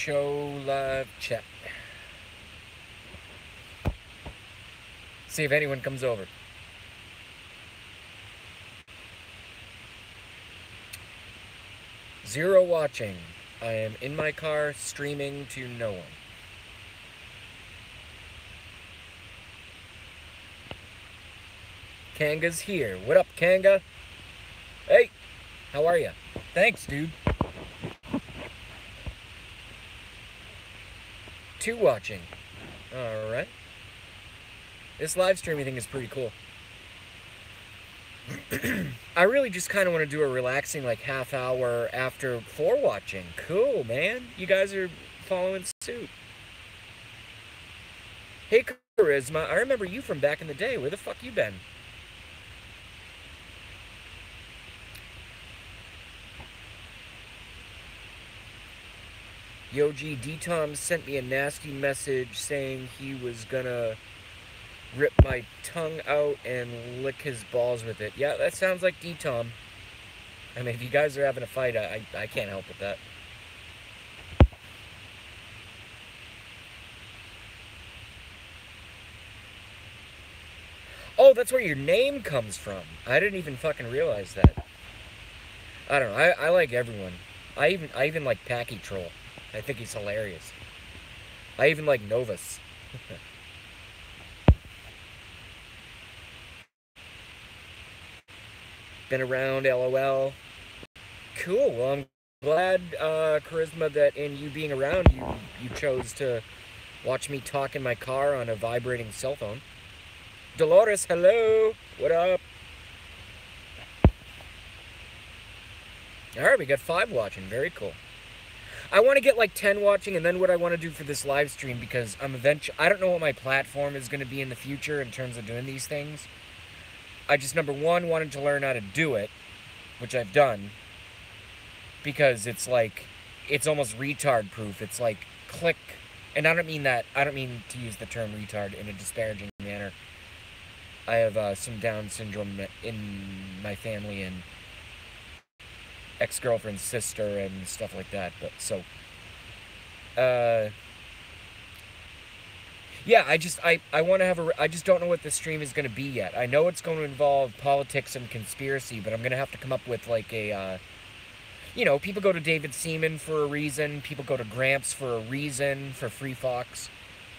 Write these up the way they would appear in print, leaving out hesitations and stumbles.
show live chat. See if anyone comes over. Zero watching. I am in my car streaming to no one. Kanga's here. What up, Kanga? Hey, how are ya? Thanks, dude. 2 watching. Alright. This live streaming thing is pretty cool. I really just kind of want to do a relaxing, like, half hour after 4 watching. Cool, man. You guys are following suit. Hey, Charisma. I remember you from back in the day. Where the fuck you been? Yoji D-Tom sent me a nasty message saying he was gonna rip my tongue out and lick his balls with it. Yeah, that sounds like D-Tom. I mean, if you guys are having a fight, I can't help with that. Oh, that's where your name comes from. I didn't even fucking realize that. I don't know. I like everyone. I even like Packy Troll. I think he's hilarious. I even like Novus. Been around, LOL. Cool. Well, I'm glad, Charisma, that in you being around, you chose to watch me talk in my car on a vibrating cell phone. Dolores, hello. What up? Alright, we got 5 watching. Very cool. I want to get like 10 watching, and then what I want to do for this live stream, because I don't know what my platform is going to be in the future in terms of doing these things. I just, number one, wanted to learn how to do it, which I've done, because it's like, it's almost retard proof. It's like, click, and I don't mean to use the term retard in a disparaging manner. I have some Down syndrome in my family, and ex-girlfriend's sister and stuff like that, but so yeah, I want to have I just don't know what the stream is going to be yet. I know it's going to involve politics and conspiracy, but I'm going to have to come up with like a you know, people go to David Seaman for a reason, people go to Gramps for a reason, for Free Fox,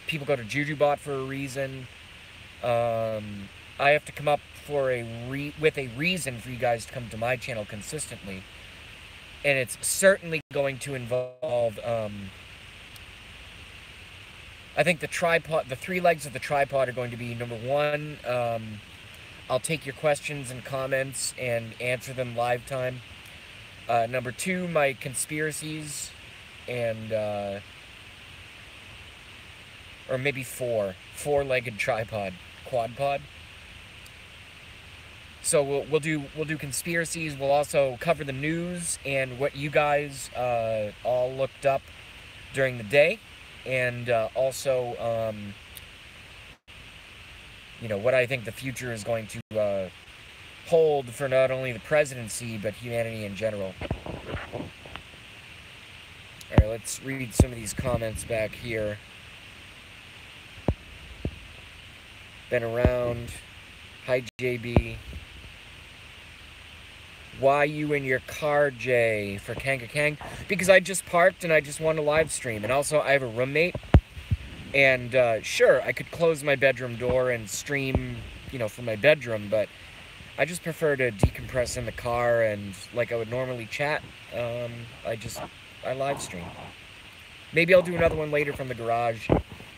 people go to JujuBot for a reason. I have to come up with a reason for you guys to come to my channel consistently. And it's certainly going to involve, I think the 3 legs of the tripod are going to be, number 1, I'll take your questions and comments and answer them live time. Number 2, my conspiracies, and, or maybe 4. 4-legged tripod, quad pod. So we'll do conspiracies. We'll also cover the news and what you guys all looked up during the day, and also you know, what I think the future is going to hold for not only the presidency but humanity in general. All right, let's read some of these comments back here. Been around. Hi, JB. Why you in your car, Jay? For Kanga Kang? Because I just parked and I just want to live stream. And also, I have a roommate. And, sure, I could close my bedroom door and stream, you know, from my bedroom. But I just prefer to decompress in the car and, like I would normally chat, I live stream. Maybe I'll do another one later from the garage.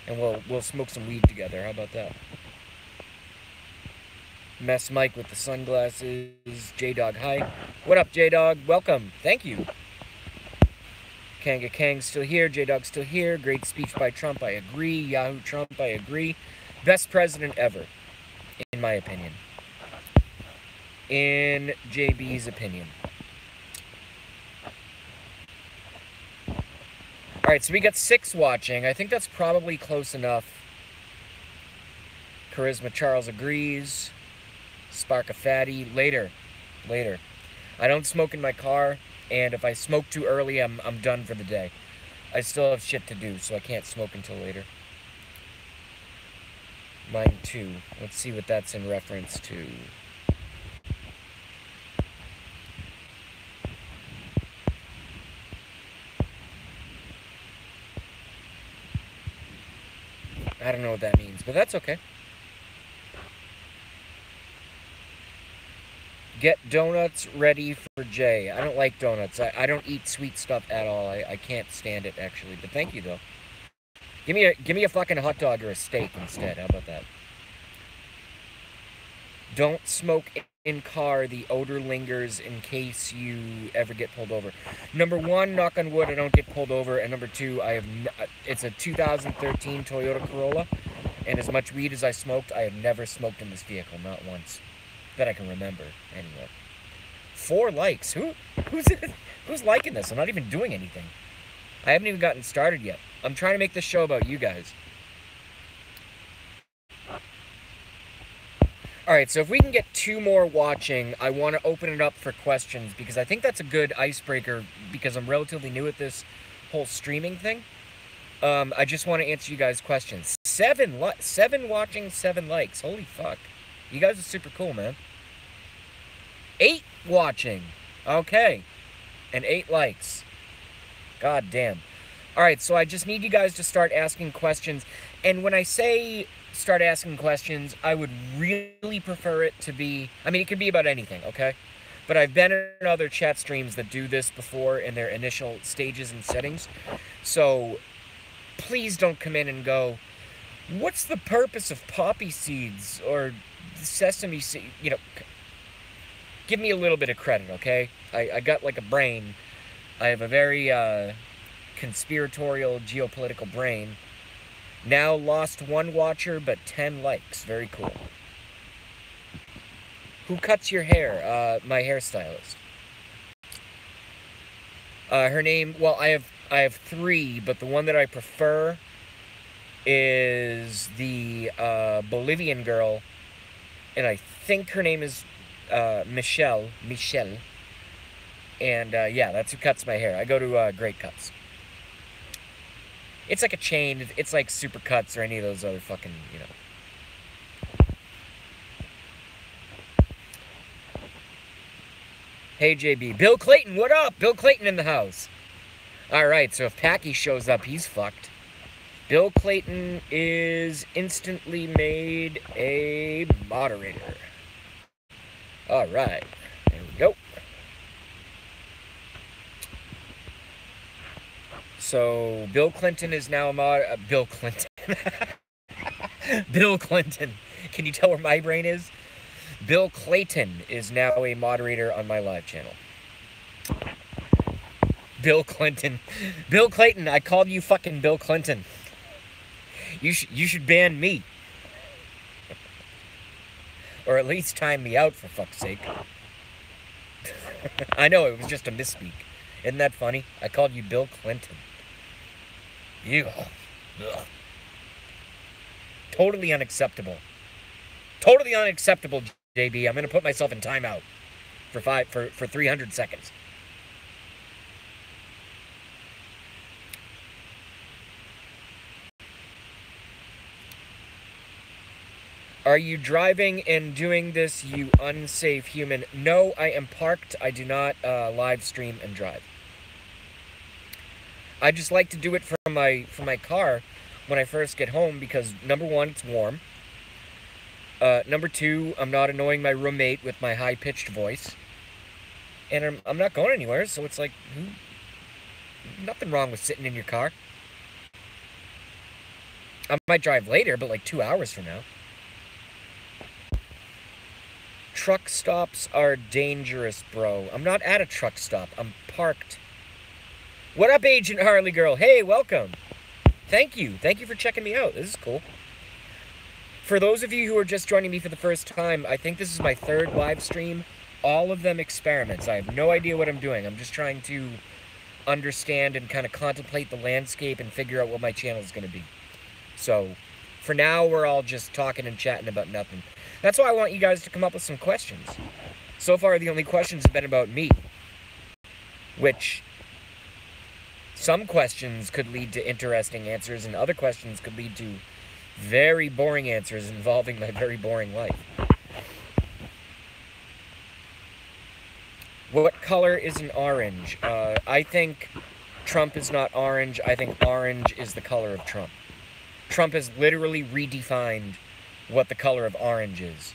And we'll smoke some weed together. How about that? Mess Mike with the sunglasses. J-Dog, hi. What up, J-Dog? Welcome. Thank you. Kanga Kang's still here. J-Dog's still here. Great speech by Trump. I agree. Yahoo Trump. I agree. Best president ever, in my opinion. In JB's opinion. Alright, so we got 6 watching. I think that's probably close enough. Charisma Charles agrees. Spark a fatty. Later. I don't smoke in my car, and if I smoke too early, I'm done for the day. I still have shit to do, so I can't smoke until later. Mine too. Let's see what that's in reference to. I don't know what that means, but that's okay. Get donuts ready for Jay. I don't like donuts. I don't eat sweet stuff at all. I can't stand it, actually. But thank you, though. Give me a fucking hot dog or a steak instead. How about that? Don't smoke in car. The odor lingers in case you ever get pulled over. Number one, knock on wood, I don't get pulled over. And number two, it's a 2013 Toyota Corolla. And as much weed as I smoked, I have never smoked in this vehicle. Not once. That I can remember, anyway. 4 likes. Who's liking this? I'm not even doing anything. I haven't even gotten started yet. I'm trying to make this show about you guys. Alright, so if we can get 2 more watching, I want to open it up for questions, because I think that's a good icebreaker, because I'm relatively new at this whole streaming thing. I just want to answer you guys' questions. 7 watching, 7 likes. Holy fuck. You guys are super cool, man. 8 watching. Okay. And 8 likes. God damn. Alright, so I just need you guys to start asking questions. And when I say start asking questions, I would really prefer it to be... I mean, it could be about anything, okay? But I've been in other chat streams that do this before in their initial stages and settings. So, please don't come in and go, what's the purpose of poppy seeds or sesame seed? You know, give me a little bit of credit, okay? I got like a brain. I have a very conspiratorial, geopolitical brain. Now lost 1 watcher, but 10 likes. Very cool. Who cuts your hair? My hairstylist. Her name, well, I have 3, but the one that I prefer is the Bolivian girl, and I think her name is Michelle. And yeah, that's who cuts my hair. I go to Great Cuts. It's like a chain. It's like Super Cuts or any of those other fucking, you know. Hey, JB. Bill Clayton, what up? Bill Clayton in the house. Alright, so if Packy shows up, he's fucked. Bill Clayton is instantly made a moderator. Alright, there we go. So, Bill Clinton is now a Bill Clinton. Bill Clinton. Can you tell where my brain is? Bill Clayton is now a moderator on my live channel. Bill Clinton. Bill Clayton, I called you fucking Bill Clinton. You should ban me. Or at least time me out, for fuck's sake. I know, it was just a misspeak. Isn't that funny? I called you Bill Clinton. Ew. Ugh. Totally unacceptable. Totally unacceptable, JB. I'm going to put myself in timeout for 300 seconds. Are you driving and doing this, you unsafe human? No, I am parked. I do not live stream and drive. I just like to do it from my car when I first get home because, number one, it's warm. Number two, I'm not annoying my roommate with my high-pitched voice. And I'm not going anywhere, so it's like, nothing wrong with sitting in your car. I might drive later, but like 2 hours from now. Truck stops are dangerous, bro. I'm not at a truck stop. I'm parked. What up, Agent Harley Girl? Hey, welcome. Thank you. Thank you for checking me out. This is cool. For those of you who are just joining me for the first time, I think this is my 3rd live stream. All of them experiments. I have no idea what I'm doing. I'm just trying to understand and kind of contemplate the landscape and figure out what my channel is going to be. So, for now, we're all just talking and chatting about nothing. That's why I want you guys to come up with some questions. So far, the only questions have been about me. Which Some questions could lead to interesting answers, and other questions could lead to very boring answers involving my very boring life. What color is an orange? I think Trump is not orange. I think orange is the color of Trump. Trump has literally redefined what the color of orange is.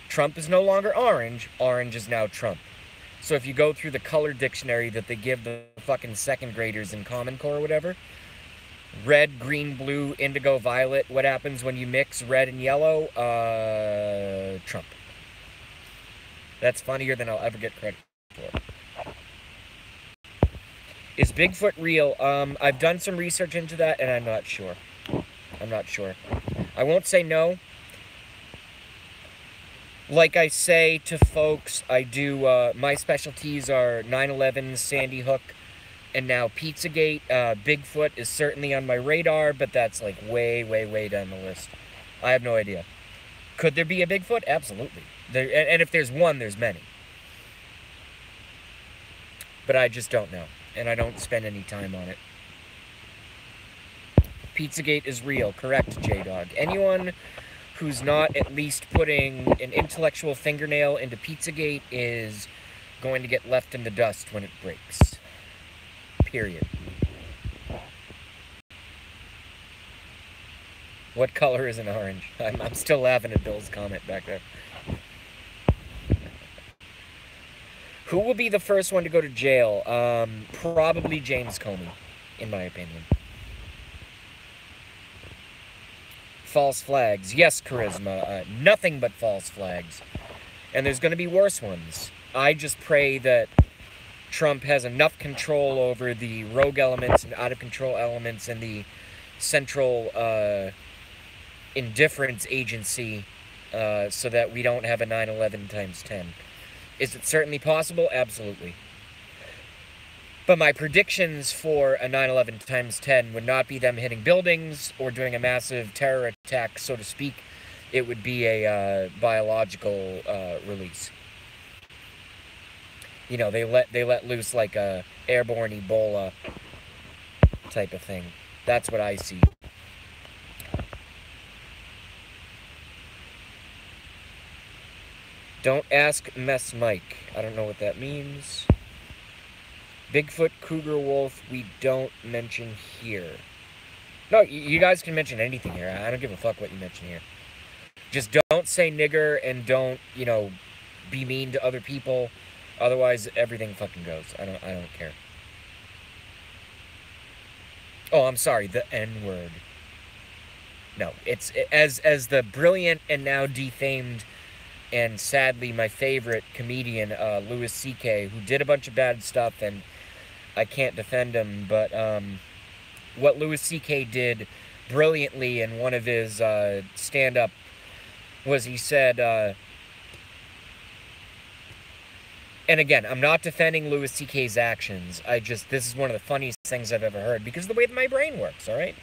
Trump is no longer orange. Orange is now Trump. So if you go through the color dictionary that they give the fucking second graders in Common Core or whatever, red, green, blue, indigo, violet, what happens when you mix red and yellow? Trump. That's funnier than I'll ever get credit for. Is Bigfoot real? I've done some research into that, and I'm not sure. I'm not sure. I won't say no. Like I say to folks, I do, my specialties are 9/11, Sandy Hook, and now Pizzagate. Bigfoot is certainly on my radar, but that's like way, way, way down the list. I have no idea. Could there be a Bigfoot? Absolutely. And if there's one, there's many. But I just don't know, and I don't spend any time on it. Pizzagate is real. Correct, J-Dog. Anyone who's not at least putting an intellectual fingernail into Pizzagate is going to get left in the dust when it breaks. Period. What color is an orange? I'm still laughing at Bill's comment back there. Who will be the first one to go to jail? Probably James Comey, in my opinion. False flags. Yes, Charisma. Nothing but false flags. And there's going to be worse ones. I just pray that Trump has enough control over the rogue elements and out-of-control elements and the Central Indifference Agency so that we don't have a 9/11 times 10. Is it certainly possible? Absolutely. But my predictions for a 9/11 times 10 would not be them hitting buildings or doing a massive terror attack, so to speak. It would be a biological release. You know, they let loose like a airborne Ebola type of thing. That's what I see. Don't ask Mess Mike. I don't know what that means. Bigfoot, cougar, wolf, we don't mention here. No, you guys can mention anything here. I don't give a fuck what you mention here. Just don't say nigger and don't, you know, be mean to other people. Otherwise, everything fucking goes. I don't care. Oh, I'm sorry, the N-word. No, it's as the brilliant and now defamed and sadly my favorite comedian, Louis C.K., who did a bunch of bad stuff, and I can't defend him, but what Louis C.K. did brilliantly in one of his stand-up was he said, and again, I'm not defending Louis C.K.'s actions, this is one of the funniest things I've ever heard, because of the way that my brain works, alright?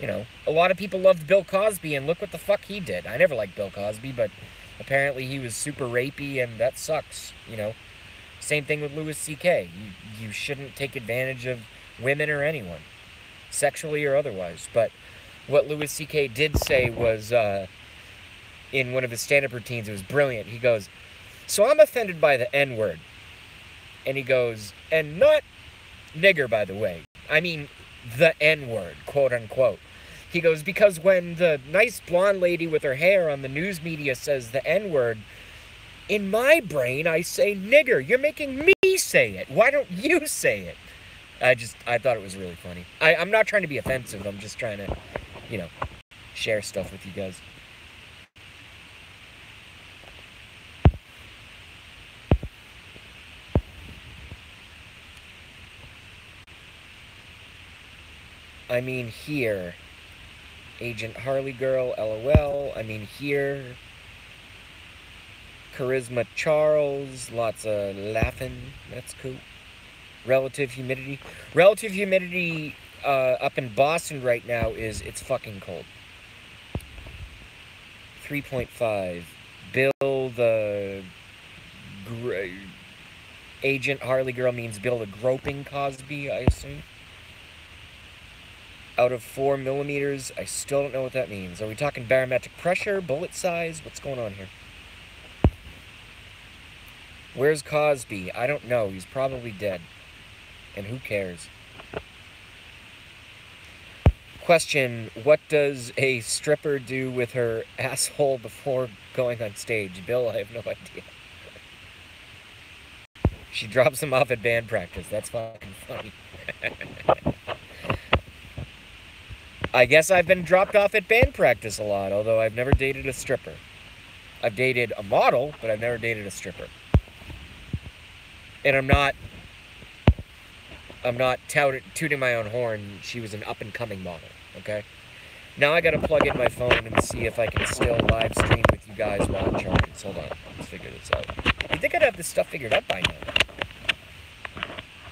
You know, a lot of people loved Bill Cosby, and look what the fuck he did. I never liked Bill Cosby, but apparently he was super rapey, and that sucks, you know? Same thing with Louis C.K. You shouldn't take advantage of women or anyone, sexually or otherwise. But what Louis C.K. did say was, in one of his stand-up routines, it was brilliant. He goes, so I'm offended by the N-word. And he goes, and not nigger, by the way. I mean, the N-word, quote-unquote. He goes, because when the nice blonde lady with her hair on the news media says the N-word, in my brain, I say nigger. You're making me say it. Why don't you say it? I thought it was really funny. I'm not trying to be offensive. I'm just trying to, you know, share stuff with you guys. I mean here. Agent Harley Girl, LOL. I mean here. Charisma Charles, lots of laughing. That's cool. Relative humidity. Relative humidity up in Boston right now it's fucking cold. 3.5. Bill the Agent Harley Girl means Bill the Groping Cosby, I assume. Out of 4 millimeters. I still don't know what that means. Are we talking barometric pressure, bullet size? What's going on here? Where's Cosby? I don't know. He's probably dead. And who cares? Question, what does a stripper do with her asshole before going on stage? Bill, I have no idea. She drops him off at band practice. That's fucking funny. I guess I've been dropped off at band practice a lot, although I've never dated a stripper. I've dated a model, but I've never dated a stripper. And I'm not tooting my own horn. She was an up-and-coming model, okay? Now I gotta plug in my phone and see if I can still live stream with you guys while it charges. Hold on, let's figure this out. You'd think I'd have this stuff figured out by now.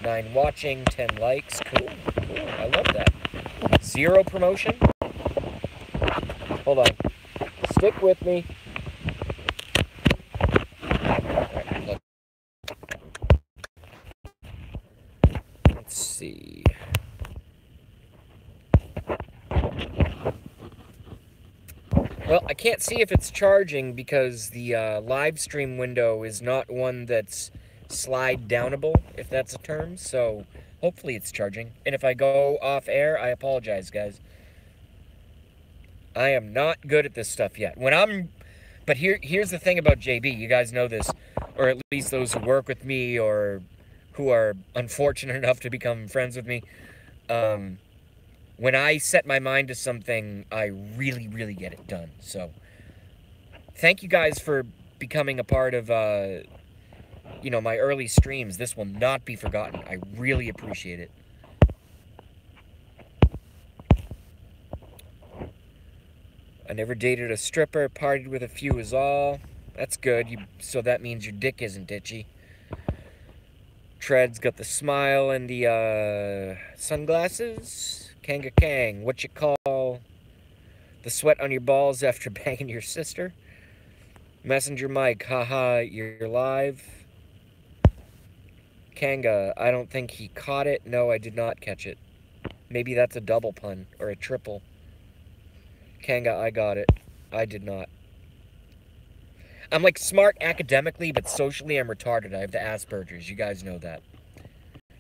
9 watching, 10 likes. Cool, cool, I love that. 0 promotion. Hold on. Stick with me. Let's see. Well, I can't see if it's charging because the live stream window is not one that's slide downable, if that's a term, so hopefully it's charging. And if I go off air, I apologize, guys. I am not good at this stuff yet. But here's the thing about JayBee. You guys know this, or at least those who work with me or who are unfortunate enough to become friends with me. When I set my mind to something, I really, really get it done. So, thank you guys for becoming a part of, you know, my early streams. This will not be forgotten. I really appreciate it. I never dated a stripper. Partied with a few is all. That's good. So that means your dick isn't itchy. Tread's got the smile and the sunglasses. Kanga Kang, what you call the sweat on your balls after banging your sister? Messenger Mike, haha, you're live. Kanga, I don't think he caught it. No, I did not catch it. Maybe that's a double pun or a triple. Kanga, I got it. I did not. I'm like smart academically, but socially I'm retarded. I have the Asperger's. You guys know that.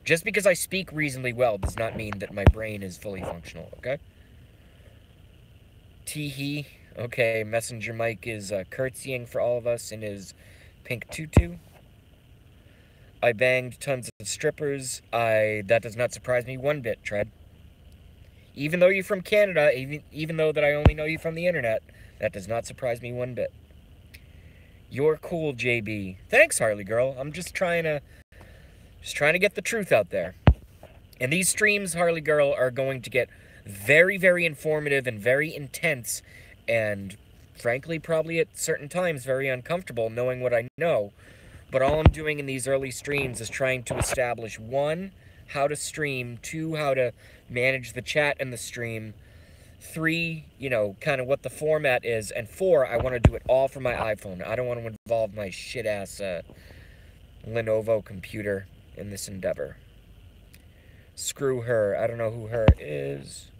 Just because I speak reasonably well does not mean that my brain is fully functional, okay? Teehee. Okay, Messenger Mike is curtsying for all of us in his pink tutu. I banged tons of strippers. That does not surprise me one bit, Tread. Even though you're from Canada, even though that I only know you from the internet, that does not surprise me one bit. You're cool, JayBee. Thanks, Harley Girl. I'm just trying to get the truth out there. And these streams, Harley Girl, are going to get very, very informative and very intense and, frankly, probably at certain times very uncomfortable knowing what I know. But all I'm doing in these early streams is trying to establish, 1, how to stream, 2, how to manage the chat and the stream, 3, you know, kind of what the format is, and 4, I want to do it all from my iPhone. I don't want to involve my shit-ass Lenovo computer in this endeavor. Screw her. I don't know who her is.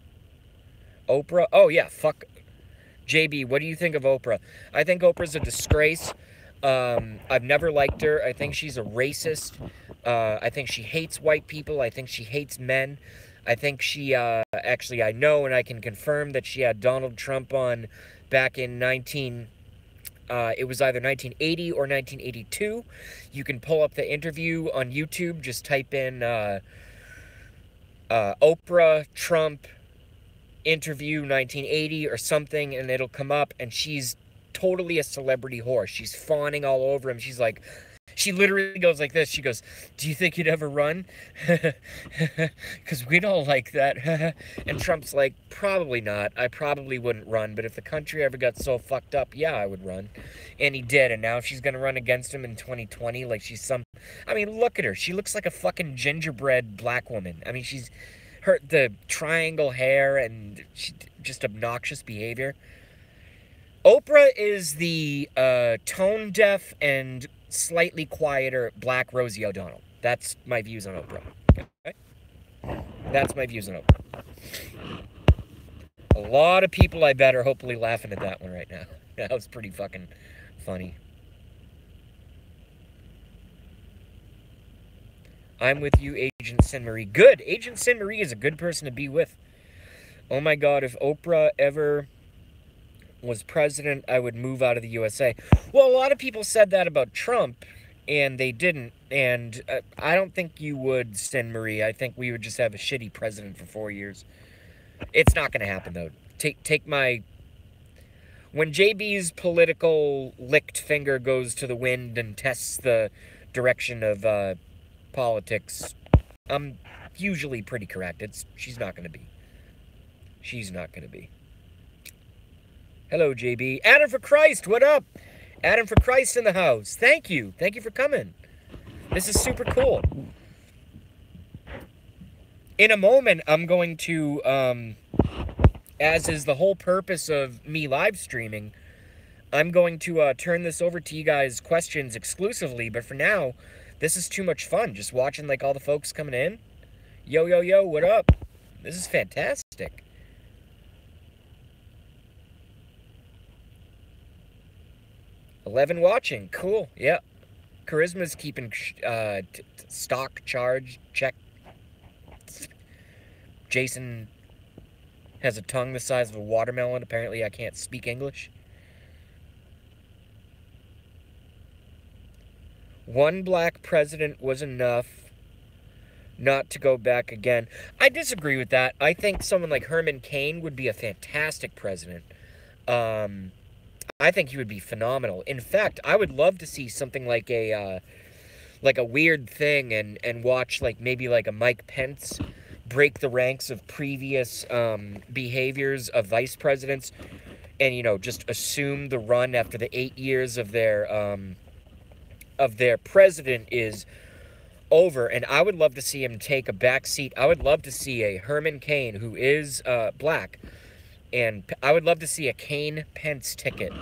Oprah? Oh, yeah, fuck. JayBee, what do you think of Oprah? I think Oprah's a disgrace. I've never liked her. I think she's a racist. I think she hates white people. I think she hates men. I think she, actually, I know and I can confirm that she had Donald Trump on back in it was either 1980 or 1982. You can pull up the interview on YouTube. Just type in Oprah Trump interview 1980 or something, and it'll come up, and she's totally a celebrity whore. She's fawning all over him. She's like, she literally goes like this. She goes, do you think you'd ever run? Because we don't like that. And Trump's like, probably not. I probably wouldn't run. But if the country ever got so fucked up, yeah, I would run. And he did. And now if she's going to run against him in 2020, like she's some... I mean, look at her. She looks like a fucking gingerbread black woman. I mean, she's... the triangle hair and just obnoxious behavior. Oprah is the tone-deaf and slightly quieter black Rosie O'Donnell. That's my views on Oprah. Okay? That's my views on Oprah. A lot of people, I bet, are hopefully laughing at that one right now. That was pretty fucking funny. I'm with you, Agent Sin Marie. Good. Agent Sin Marie is a good person to be with. Oh my God, if Oprah ever was president, I would move out of the USA. Well, a lot of people said that about Trump, and they didn't. And I don't think you would, Sin Marie. I think we would just have a shitty president for 4 years. It's not going to happen, though. Take my... When JB's political licked finger goes to the wind and tests the direction of politics, I'm usually pretty correct. She's not going to be. She's not going to be. Hello, JB. Adam for Christ, what up? Adam for Christ in the house. Thank you. Thank you for coming. This is super cool. In a moment, I'm going to, as is the whole purpose of me live streaming, I'm going to turn this over to you guys' questions exclusively. But for now, this is too much fun. Just watching, like, all the folks coming in. Yo, yo, yo, what up? This is fantastic. $11 watching. Cool. Yeah. Charisma's keeping stock charge check. Jason has a tongue the size of a watermelon. Apparently, I can't speak English. One black president was enough not to go back again. I disagree with that. I think someone like Herman Cain would be a fantastic president. I think he would be phenomenal. In fact, I would love to see something like a weird thing and watch like maybe like a Mike Pence break the ranks of previous behaviors of vice presidents and, you know, just assume the run after the 8 years of their president is over. And I would love to see him take a back seat. I would love to see a Herman Cain, who is black, and I would love to see a Cain-Pence ticket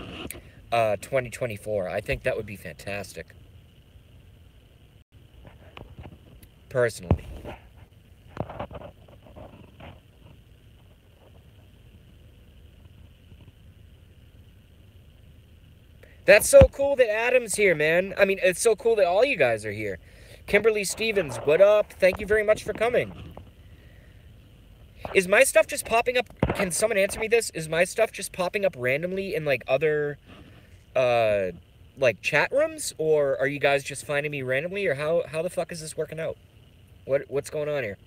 2024. I think that would be fantastic. Personally. That's so cool that Adam's here, man. I mean, it's so cool that all you guys are here. Kimberly Stevens, what up? Thank you very much for coming. Is my stuff just popping up? Can someone answer me this? Is my stuff just popping up randomly in, like, other, like, chat rooms? Or are you guys just finding me randomly? Or how the fuck is this working out? What's going on here?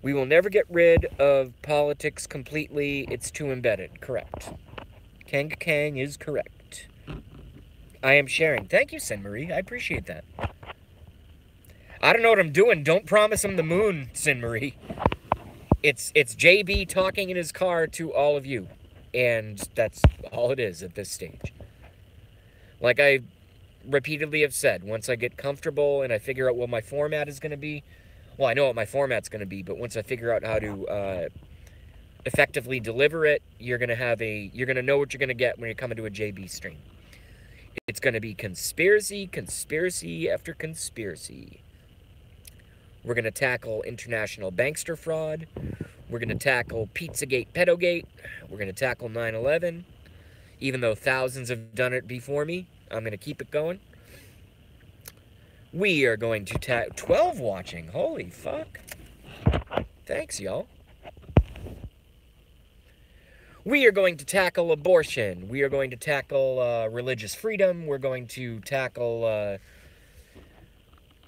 We will never get rid of politics completely. It's too embedded. Correct. Kanga Kang is correct. I am sharing. Thank you, Sin Marie. I appreciate that. I don't know what I'm doing. Don't promise him the moon, Sin Marie. It's JB talking in his car to all of you. And that's all it is at this stage. Like I repeatedly have said, once I get comfortable and I figure out what my format is going to be, well, I know what my format's going to be, but once I figure out how to effectively deliver it, you're going to know what you're going to get when you're coming to a JB stream. It's going to be conspiracy, conspiracy after conspiracy. We're going to tackle international bankster fraud. We're going to tackle Pizzagate, Pedogate. We're going to tackle 9/11. Even though thousands have done it before me, I'm going to keep it going. We are going to tackle 12 watching. Holy fuck. Thanks, y'all. We are going to tackle abortion. We are going to tackle religious freedom. We're going to tackle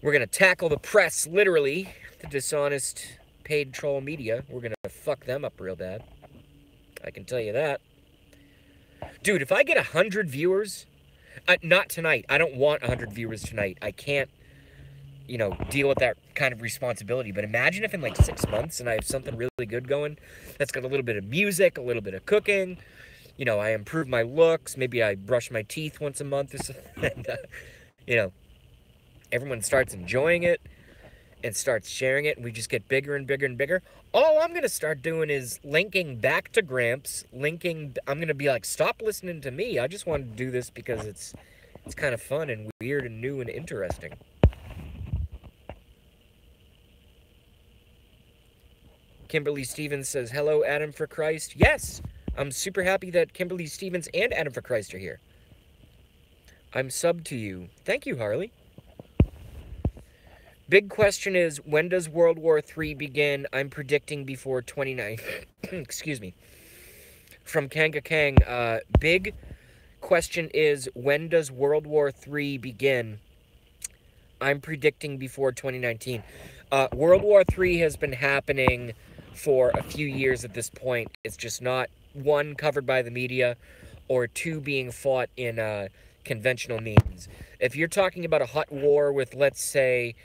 the press, literally. The dishonest paid troll media. We're going to fuck them up real bad. I can tell you that. Dude, if I get 100 viewers, not tonight. I don't want 100 viewers tonight. I can't, you know, deal with that kind of responsibility. But imagine if in like 6 months and I have something really good going that's got a little bit of music, a little bit of cooking. You know, I improve my looks. Maybe I brush my teeth once a month or something. And, you know, everyone starts enjoying it and starts sharing it. And we just get bigger and bigger and bigger. All I'm going to start doing is linking back to Gramps. I'm going to be like, stop listening to me. I just want to do this because it's kind of fun and weird and new and interesting. Kimberly Stevens says, hello, Adam for Christ. Yes, I'm super happy that Kimberly Stevens and Adam for Christ are here. I'm subbed to you. Thank you, Harley. Big question is, when does World War III begin? I'm predicting before 29. Excuse me. From Kanga Kang, big question is, when does World War III begin? I'm predicting before 2019. World War III has been happening for a few years at this point. It's just not, one, covered by the media, or two, being fought in conventional means. If you're talking about a hot war with, let's say,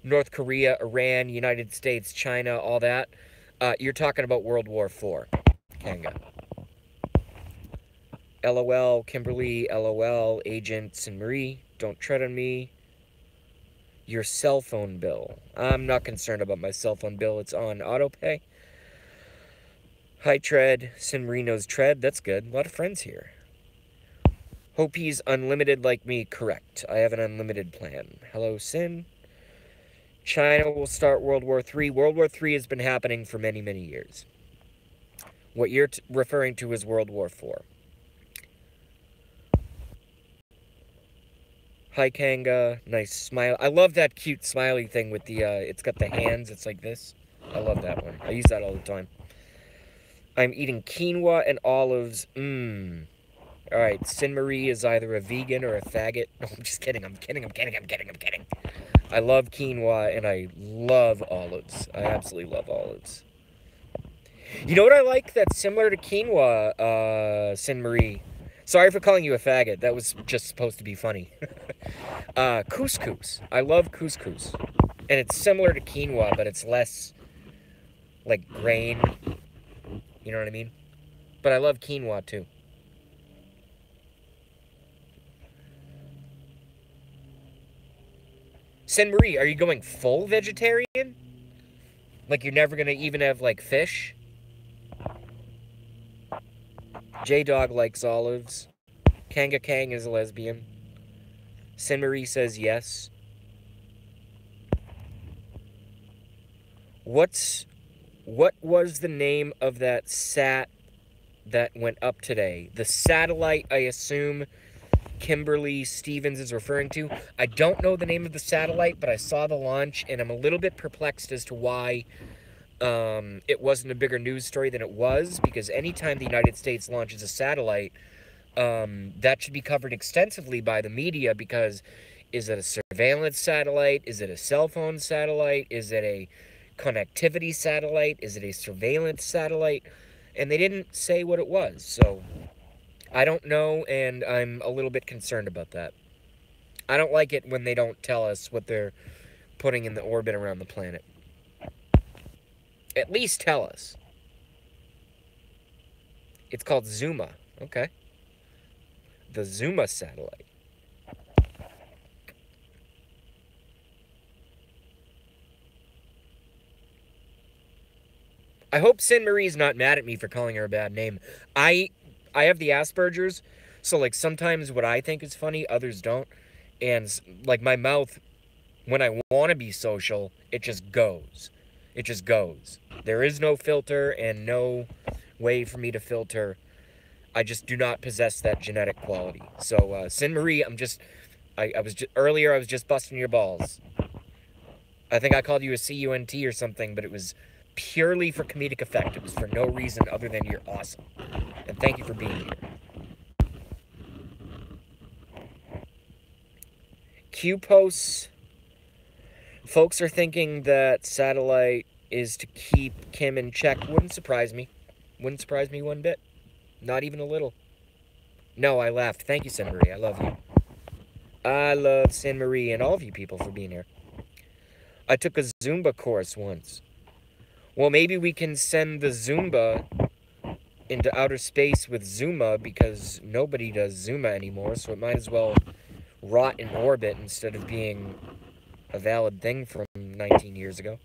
North Korea, Iran, United States, China, all that, you're talking about World War IV. Kanga. LOL, Kimberly, LOL, Agents and Marie, don't tread on me. Your cell phone bill. I'm not concerned about my cell phone bill. It's on autopay. Hi, Tread. Sin Marino's Tread. That's good. A lot of friends here. Hope he's unlimited like me. Correct. I have an unlimited plan. Hello, Sin. China will start World War III. World War III has been happening for many, many years. What you're referring to is World War IV. Hi, Kanga. Nice smile. I love that cute smiley thing with the, it's got the hands. It's like this. I love that one. I use that all the time. I'm eating quinoa and olives. Alright, Sin Marie is either a vegan or a faggot. No, I'm just kidding. I'm kidding. I love quinoa and I love olives. I absolutely love olives. You know what I like that's similar to quinoa, Sin Marie? Sorry for calling you a faggot. That was just supposed to be funny. Couscous. I love couscous. And it's similar to quinoa, but it's less, like, grain. You know what I mean? But I love quinoa, too. Sin Marie, are you going full vegetarian? Like, you're never gonna even have, like, fish? J-Dog likes olives. Kanga Kang is a lesbian. Sin Marie says yes. What was the name of that sat that went up today? The satellite, I assume Kimberly Stevens is referring to. I don't know the name of the satellite, but I saw the launch, and I'm a little bit perplexed as to why it wasn't a bigger news story than it was, because anytime the United States launches a satellite, that should be covered extensively by the media, because is it a surveillance satellite? Is it a cell phone satellite? Is it a connectivity satellite? Is it a surveillance satellite? And they didn't say what it was, so I don't know, and I'm a little bit concerned about that. I don't like it when they don't tell us what they're putting in the orbit around the planet. At least tell us. It's called Zuma. Okay. The Zuma satellite. I hope Sin Marie's not mad at me for calling her a bad name. I have the Asperger's, so, like, sometimes what I think is funny, others don't. And, like, my mouth, when I want to be social, it just goes. It just goes. There is no filter and no way for me to filter. I just do not possess that genetic quality. So, Sin Marie, earlier I was just busting your balls. I think I called you a CUNT or something, but it was purely for comedic effect. It was for no reason other than you're awesome. And thank you for being here. Q-posts. Folks are thinking that satellite is to keep Kim in check. Wouldn't surprise me. Wouldn't surprise me one bit. Not even a little. No, I laughed. Thank you, Sin Marie. I love you. I love Sin Marie and all of you people for being here. I took a Zumba course once. Well, maybe we can send the Zumba into outer space with Zuma, because nobody does Zuma anymore, so it might as well rot in orbit instead of being a valid thing from 19 years ago.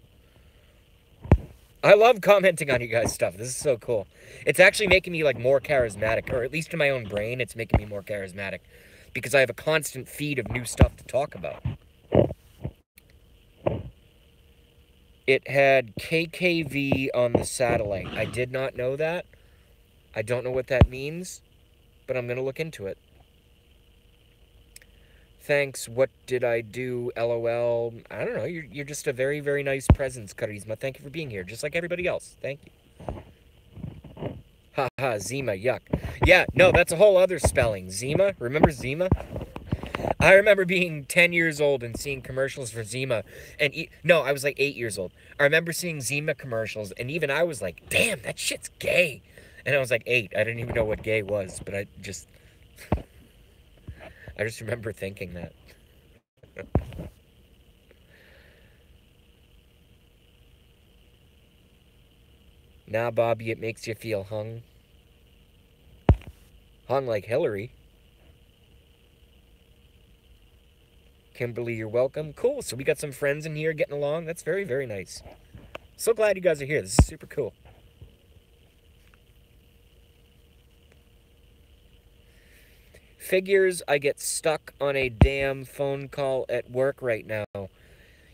I love commenting on you guys' stuff. This is so cool. It's actually making me, like, more charismatic, or at least in my own brain, it's making me more charismatic, because I have a constant feed of new stuff to talk about. It had KKV on the satellite. I did not know that. I don't know what that means, but I'm going to look into it. Thanks, what did I do? LOL. I don't know, you're just a very, very nice presence, Charisma. Thank you for being here, just like everybody else. Thank you. Haha, Zima, yuck. Yeah, no, that's a whole other spelling. Zima? Remember Zima? I remember being 10 years old and seeing commercials for Zima. And no, I was like 8 years old. I remember seeing Zima commercials, and even I was like, damn, that shit's gay. And I was like 8. I didn't even know what gay was, but I just remember thinking that. Nah, Bobby, it makes you feel hung. Hung like Hillary. Kimberly, you're welcome. Cool, so we got some friends in here getting along. That's very, very nice. So glad you guys are here. This is super cool. Figures I get stuck on a damn phone call at work right now.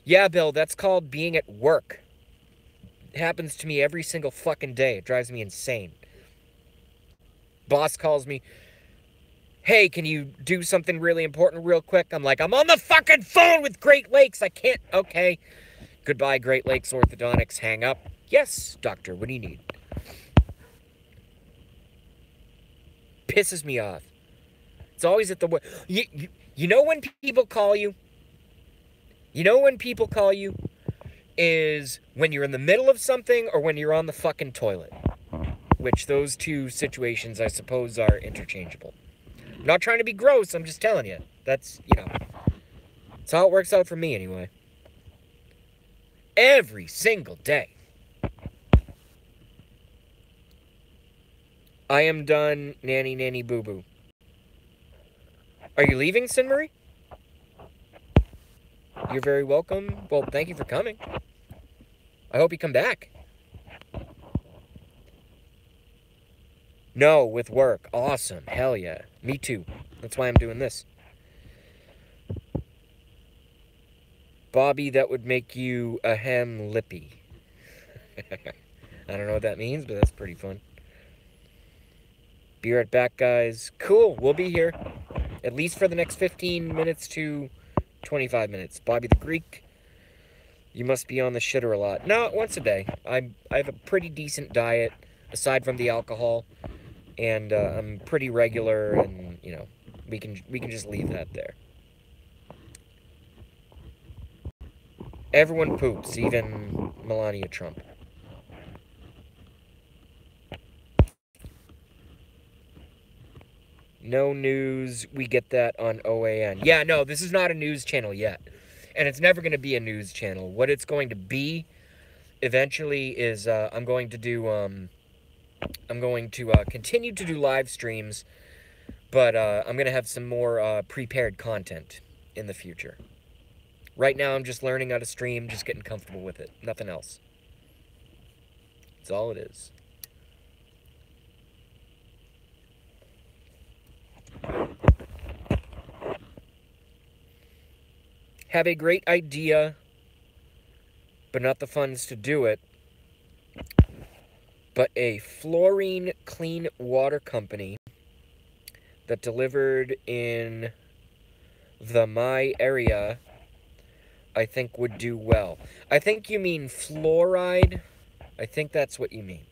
Yeah, Bill, that's called being at work. It happens to me every single fucking day. It drives me insane. Boss calls me, hey, can you do something really important real quick? I'm like, I'm on the fucking phone with Great Lakes. I can't. Okay. Goodbye, Great Lakes Orthodontics. Hang up. Yes, doctor, what do you need? Pisses me off. It's always at the... You know when people call you? You know when people call you? Is when you're in the middle of something or when you're on the fucking toilet. Which those two situations, I suppose, are interchangeable. I'm not trying to be gross, I'm just telling you. That's, you know, that's how it works out for me anyway. Every single day. I am done, nanny, nanny, boo-boo. Are you leaving, Sin-Marie? You're very welcome. Well, thank you for coming. I hope you come back. No, with work. Awesome. Hell yeah. Me too. That's why I'm doing this. Bobby, that would make you a hem lippy. I don't know what that means, but that's pretty fun. Be right back, guys. Cool. We'll be here. At least for the next 15 minutes to 25 minutes. Bobby the Greek, you must be on the shitter a lot. No, once a day. I have a pretty decent diet, aside from the alcohol. And I'm pretty regular, and, you know, we can just leave that there. Everyone poops, even Melania Trump. No news, we get that on OAN. Yeah, no, this is not a news channel yet. And it's never going to be a news channel. What it's going to be, eventually, is I'm going to continue to do live streams, but I'm going to have some more prepared content in the future. Right now, I'm just learning how to stream, just getting comfortable with it. Nothing else. That's all it is. Have a great idea, but not the funds to do it. But a fluorine clean water company that delivered in my area, I think would do well. I think you mean fluoride. I think that's what you mean.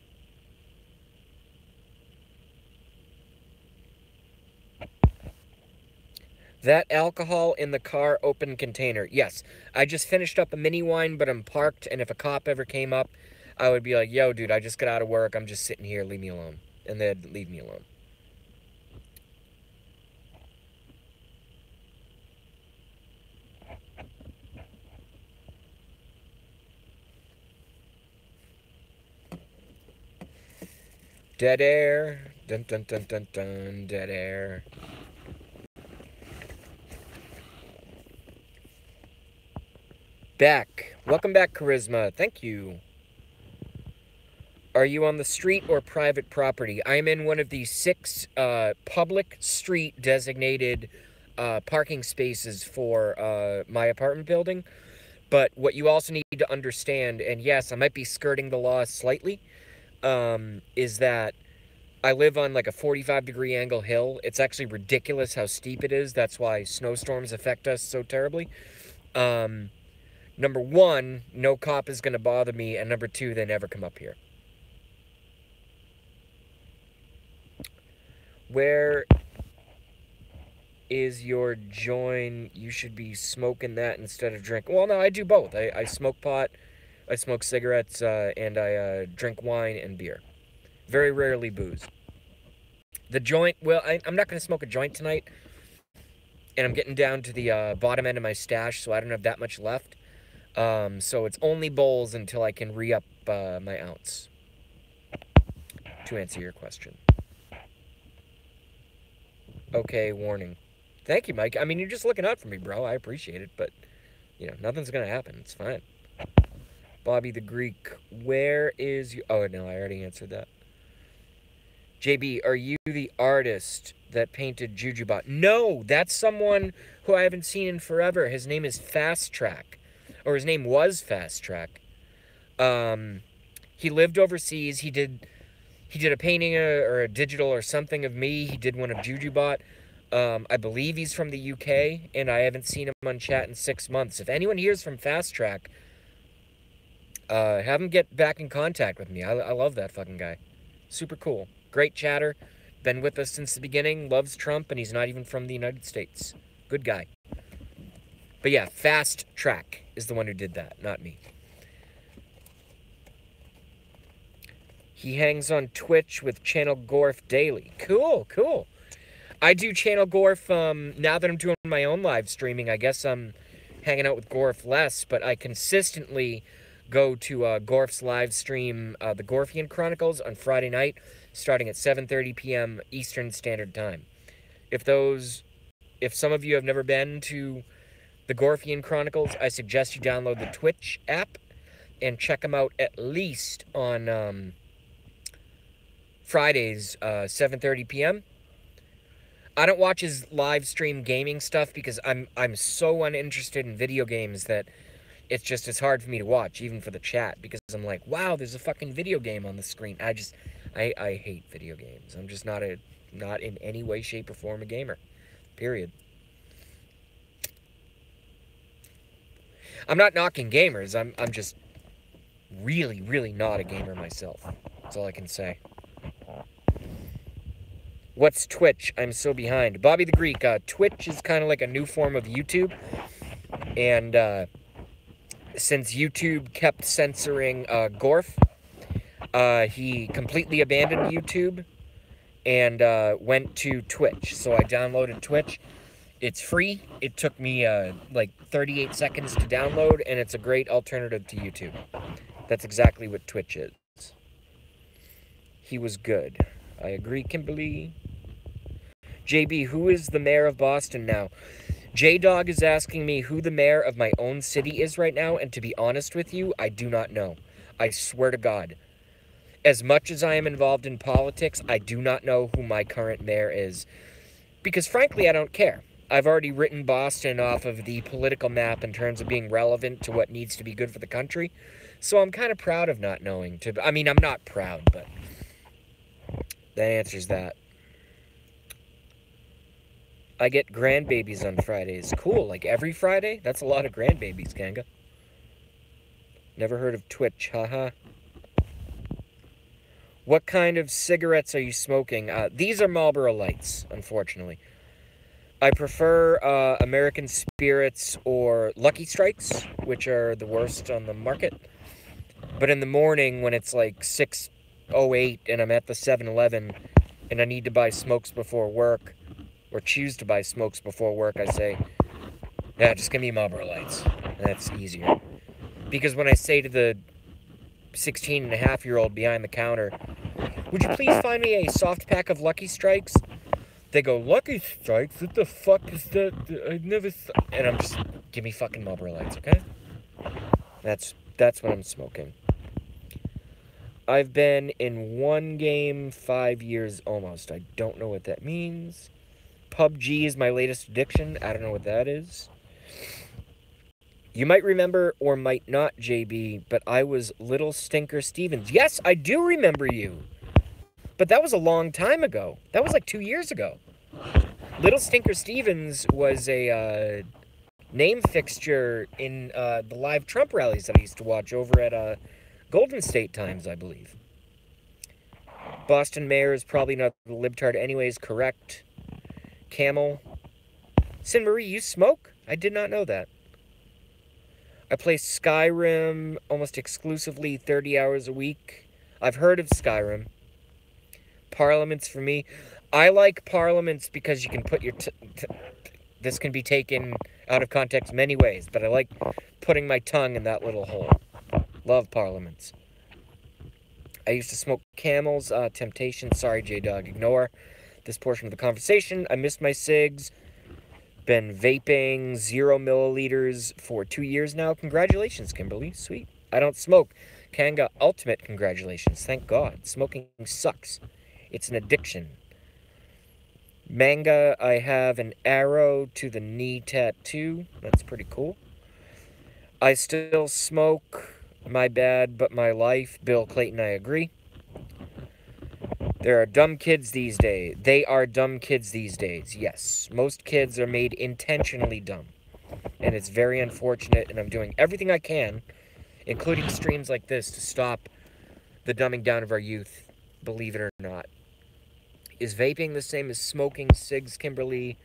That alcohol in the car open container. Yes, I just finished up a mini wine, but I'm parked, and if a cop ever came up, I would be like, yo, dude, I just got out of work. I'm just sitting here. Leave me alone. And they'd leave me alone. Dead air. Dun dun dun dun dun. Dead air. Back. Welcome back, Charisma. Thank you. Are you on the street or private property? I'm in one of the 6 public street designated parking spaces for my apartment building. But what you also need to understand, and yes, I might be skirting the law slightly, is that I live on like a 45-degree angle hill. It's actually ridiculous how steep it is. That's why snowstorms affect us so terribly. Number one, no cop is going to bother me. And number two, they never come up here. Where is your joint? You should be smoking that instead of drinking. Well, no, I do both. I smoke pot, I smoke cigarettes, and I drink wine and beer. Very rarely booze. The joint, well, I'm not going to smoke a joint tonight. And I'm getting down to the bottom end of my stash, so I don't have that much left. So it's only bowls until I can re-up my ounce. To answer your question. Okay, warning. Thank you, Mike. I mean, you're just looking out for me, bro. I appreciate it, but, you know, nothing's going to happen. It's fine. Bobby the Greek, where is you? Oh, no, I already answered that. JB, are you the artist that painted Jujubot? No, that's someone who I haven't seen in forever. His name is Fast Track. Or his name was Fast Track. He lived overseas. He did a painting or a digital or something of me. He did one of Jujubot. I believe he's from the UK, and I haven't seen him on chat in 6 months. If anyone hears from Fast Track, have him get back in contact with me. I love that fucking guy. Super cool. Great chatter. Been with us since the beginning. Loves Trump, and he's not even from the United States. Good guy. But yeah, Fast Track is the one who did that, not me. He hangs on Twitch with Channel Gorf daily. Cool, cool. I do Channel Gorf, now that I'm doing my own live streaming. I guess I'm hanging out with Gorf less, but I consistently go to Gorf's live stream, the Gorfian Chronicles, on Friday night, starting at 7:30 p.m. Eastern Standard Time. If some of you have never been to the Gorfian Chronicles, I suggest you download the Twitch app and check them out at least on Fridays, 7:30 p.m. I don't watch his live stream gaming stuff because I'm so uninterested in video games that it's hard for me to watch, even for the chat, because I'm like, wow, there's a fucking video game on the screen. I hate video games. I'm just not in any way, shape, or form a gamer. Period. I'm not knocking gamers. I'm just really, really not a gamer myself. That's all I can say. What's Twitch? I'm so behind. Bobby the Greek. Twitch is kind of like a new form of YouTube. And since YouTube kept censoring Gorf, he completely abandoned YouTube and went to Twitch. So I downloaded Twitch. It's free. It took me like 38 seconds to download, and it's a great alternative to YouTube. That's exactly what Twitch is. He was good. I agree, Kimberly. JB, who is the mayor of Boston now? J-Dog is asking me who the mayor of my own city is right now, and to be honest with you, I do not know. I swear to God. As much as I am involved in politics, I do not know who my current mayor is. Because frankly, I don't care. I've already written Boston off of the political map in terms of being relevant to what needs to be good for the country. So I'm kind of proud of not knowing. I mean, I'm not proud, but that answers that. I get grandbabies on Fridays. Cool, like every Friday? That's a lot of grandbabies, Ganga. Never heard of Twitch, haha. What kind of cigarettes are you smoking? These are Marlboro Lights, unfortunately. I prefer American Spirits or Lucky Strikes, which are the worst on the market. But in the morning, when it's like 6:08 and I'm at the 7-Eleven and I need to buy smokes before work, or choose to buy smokes before work, I say, yeah, just give me Marlboro Lights. That's easier. Because when I say to the 16-and-a-half-year-old behind the counter, would you please find me a soft pack of Lucky Strikes? They go, Lucky Strikes? What the fuck is that? I've never... And I'm just, give me fucking Marlboro Lights, okay? That's what I'm smoking. I've been in one game 5 years almost. I don't know what that means. PUBG is my latest addiction. I don't know what that is. You might remember or might not, JB, but I was Little Stinker Stevens. Yes, I do remember you. But that was a long time ago. That was like 2 years ago. Little Stinker Stevens was a name fixture in the live Trump rallies that I used to watch over at Golden State Times, I believe. Boston Mayor is probably not the libtard anyways, correct. Camel. Sin Marie, you smoke? I did not know that. I play Skyrim almost exclusively 30 hours a week. I've heard of Skyrim. Parliaments for me. I like Parliaments because you can put your... this can be taken out of context many ways, but I like putting my tongue in that little hole. Love Parliaments. I used to smoke Camels, Temptation. Sorry, J-Dog, ignore this portion of the conversation. I missed my cigs. Been vaping 0 milliliters for 2 years now. Congratulations, Kimberly. Sweet. I don't smoke. Kanga, ultimate congratulations. Thank God. Smoking sucks. It's an addiction. Manga, I have an arrow to the knee tattoo. That's pretty cool. I still smoke. My bad, but my life. Bill Clayton, I agree. There are dumb kids these days. They are dumb kids these days, yes. Most kids are made intentionally dumb. And it's very unfortunate, and I'm doing everything I can, including streams like this, to stop the dumbing down of our youth, believe it or not. Is vaping the same as smoking cigs, Kimberly?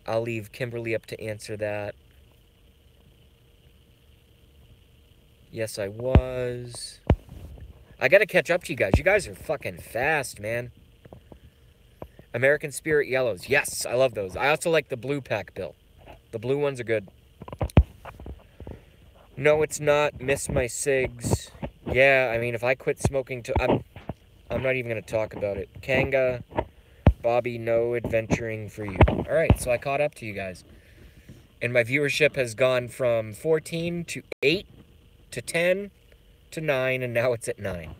I'll leave Kimberly up to answer that. Yes, I was. I gotta catch up to you guys. You guys are fucking fast, man. American Spirit Yellows. Yes, I love those. I also like the blue pack, Bill. The blue ones are good. No, it's not. Miss my cigs. Yeah, I mean, if I quit smoking I'm not even gonna talk about it. Kanga, Bobby, no adventuring for you. Alright, so I caught up to you guys. And my viewership has gone from 14 to 8 to 10 to 9, and now it's at 9.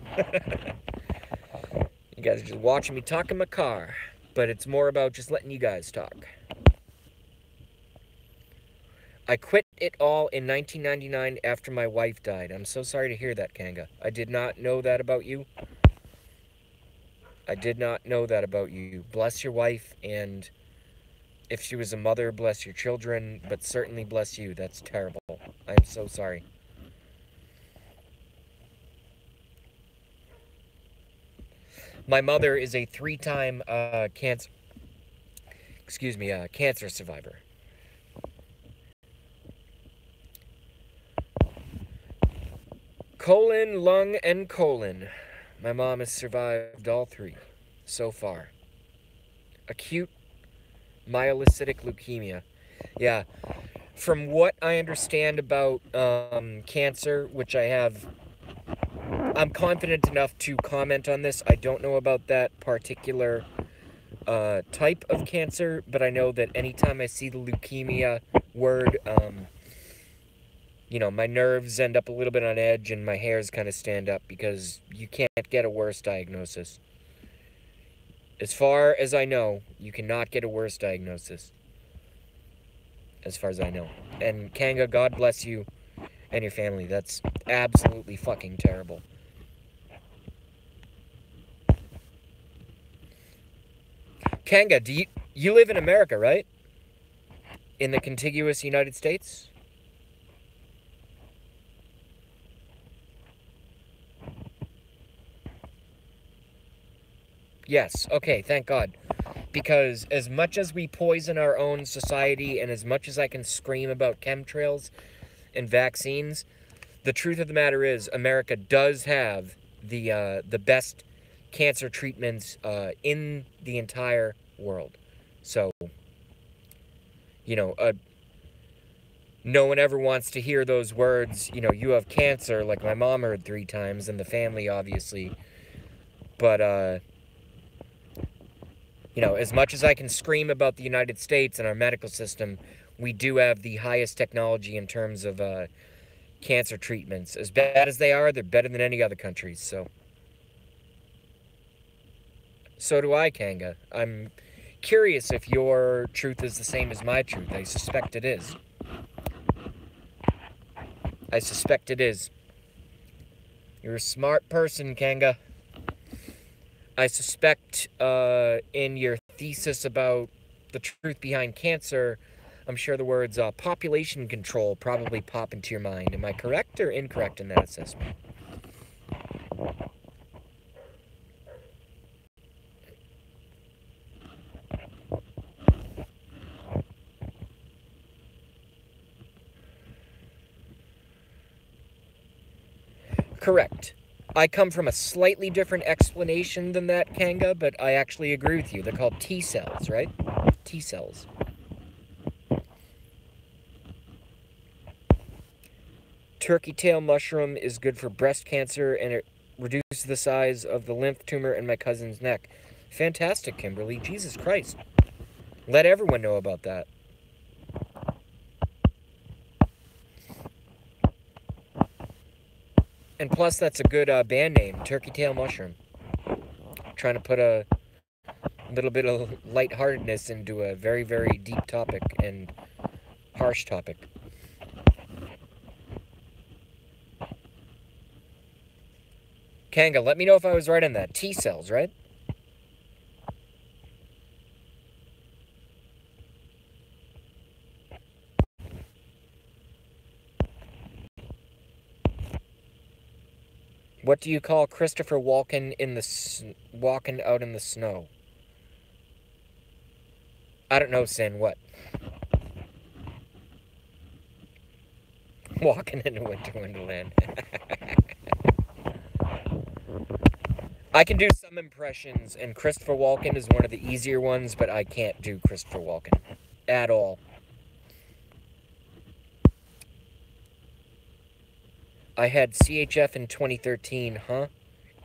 You guys are just watching me talk in my car, but it's more about just letting you guys talk. I quit it all in 1999 after my wife died. I'm so sorry to hear that, Kanga. I did not know that about you. I did not know that about you. Bless your wife, and if she was a mother, bless your children, but certainly bless you. That's terrible. I'm so sorry. My mother is a 3-time cancer survivor. Colon, lung, and colon. My mom has survived all 3 so far. Acute myelocytic leukemia. Yeah. From what I understand about cancer, which I have... I'm confident enough to comment on this. I don't know about that particular type of cancer, but I know that anytime I see the leukemia word, you know, my nerves end up a little bit on edge and my hairs kind of stand up because you can't get a worse diagnosis. As far as I know, you cannot get a worse diagnosis. As far as I know. And Kanga, God bless you and your family. That's absolutely fucking terrible. Kanga, do you live in America, right? In the contiguous United States? Yes, okay, thank God. Because as much as we poison our own society and as much as I can scream about chemtrails and vaccines, the truth of the matter is America does have the best cancer treatments in the entire world. So, you know, no one ever wants to hear those words, you know, you have cancer, like my mom heard 3 times, and the family, obviously. But, you know, as much as I can scream about the United States and our medical system, we do have the highest technology in terms of cancer treatments. As bad as they are, they're better than any other countries, so... So do I, Kanga. I'm curious if your truth is the same as my truth. I suspect it is. I suspect it is. You're a smart person, Kanga. I suspect in your thesis about the truth behind cancer, I'm sure the words population control probably pop into your mind. Am I correct or incorrect in that assessment? Correct. I come from a slightly different explanation than that, Kanga, but I actually agree with you. They're called T cells, right? T cells. Turkey tail mushroom is good for breast cancer, and it reduces the size of the lymph tumor in my cousin's neck. Fantastic, Kimberly. Jesus Christ. Let everyone know about that. And plus, that's a good band name, Turkey Tail Mushroom. Trying to put a little bit of lightheartedness into a very, very deep topic and harsh topic. Kanga, let me know if I was right on that. T cells, right? What do you call Christopher Walken in the walking out in the snow? I don't know, Sin. What? Walking into Winter Wonderland. I can do some impressions, and Christopher Walken is one of the easier ones, but I can't do Christopher Walken at all. I had CHF in 2013, huh?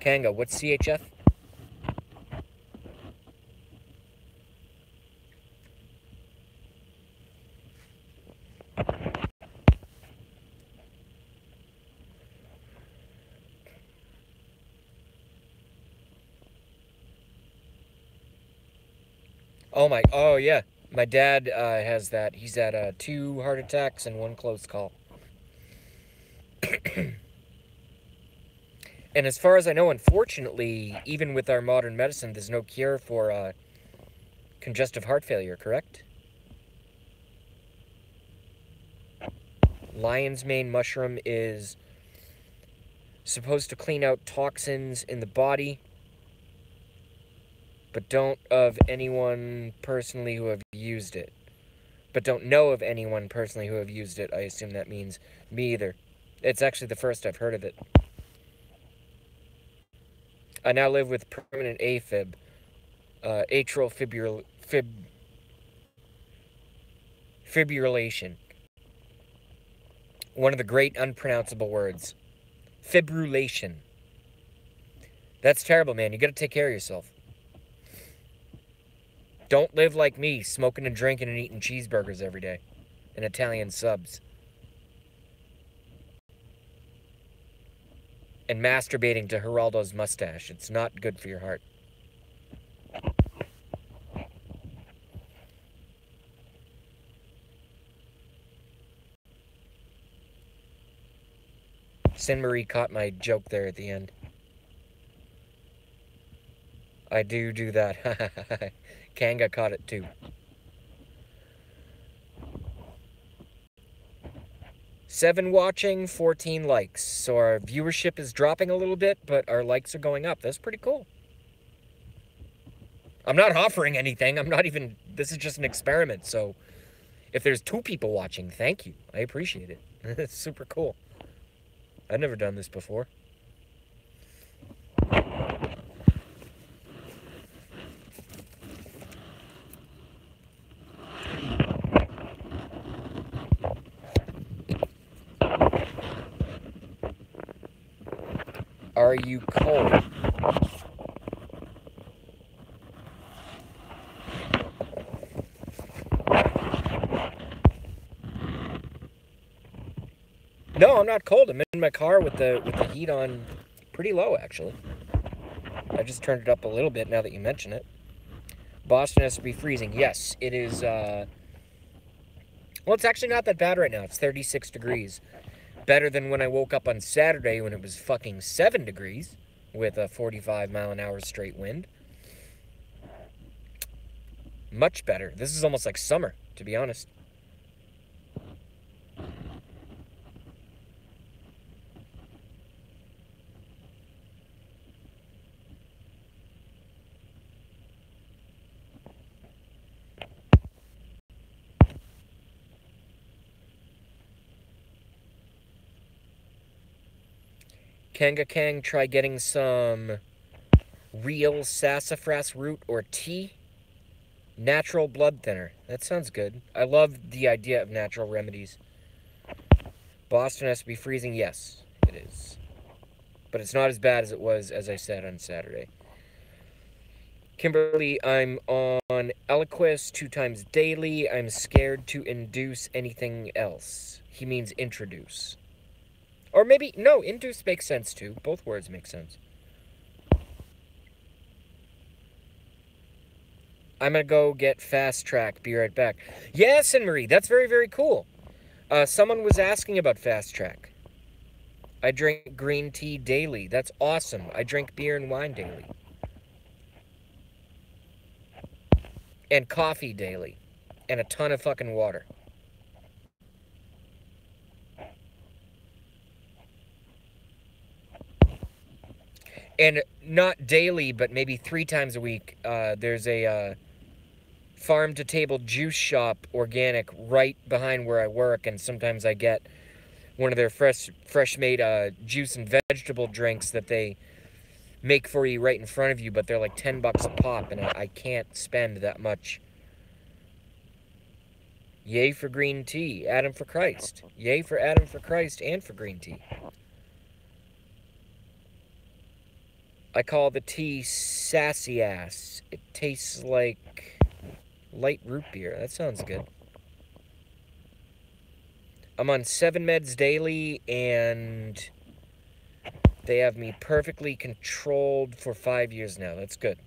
Kanga, what's CHF? Oh yeah. My dad has that. He's had 2 heart attacks and 1 close call. And as far as I know, unfortunately, even with our modern medicine, there's no cure for congestive heart failure, correct? Lion's mane mushroom is supposed to clean out toxins in the body, but don't of anyone personally who have used it. But don't know of anyone personally who have used it. I assume that means me either. It's actually the first I've heard of it. I now live with permanent AFib, atrial fibrillation. One of the great unpronounceable words. Fibrillation. That's terrible, man. You gotta take care of yourself. Don't live like me, smoking and drinking and eating cheeseburgers every day. And Italian subs. And masturbating to Geraldo's mustache. It's not good for your heart. Sin Marie caught my joke there at the end. I do that. Kanga caught it too. 7 watching, 14 likes. So our viewership is dropping a little bit, but our likes are going up. That's pretty cool. I'm not offering anything. I'm not even... This is just an experiment. So if there's 2 people watching, thank you. I appreciate it. It's super cool. I've never done this before. Are you cold? No, I'm not cold. I'm in my car with the heat on pretty low, actually. I just turned it up a little bit now that you mention it. Boston has to be freezing. Yes, it is. Well, it's actually not that bad right now. It's 36 degrees. Better than when I woke up on Saturday when it was fucking 7 degrees with a 45-mile-an-hour straight wind. Much better. This is almost like summer, to be honest. Kanga Kang, try getting some real sassafras root or tea. Natural blood thinner. That sounds good. I love the idea of natural remedies. Boston has to be freezing. Yes, it is. But it's not as bad as it was, as I said, on Saturday. Kimberly, I'm on Eliquis 2 times daily. I'm scared to induce anything else. He means introduce. Or maybe, no, induce makes sense too. Both words make sense. I'm going to go get Fast Track. Be right back. Yes, and Marie, that's very, very cool. Someone was asking about Fast Track. I drink green tea daily. That's awesome. I drink beer and wine daily. And coffee daily. And a ton of fucking water. And not daily, but maybe 3 times a week, there's a farm-to-table juice shop, organic, right behind where I work, and sometimes I get one of their fresh-made juice and vegetable drinks that they make for you right in front of you, but they're like $10 a pop, and I can't spend that much. Yay for green tea. Adam for Christ. Yay for Adam for Christ and for green tea. I call the tea sassy ass. It tastes like light root beer. That sounds good. I'm on 7 meds daily, and they have me perfectly controlled for 5 years now. That's good.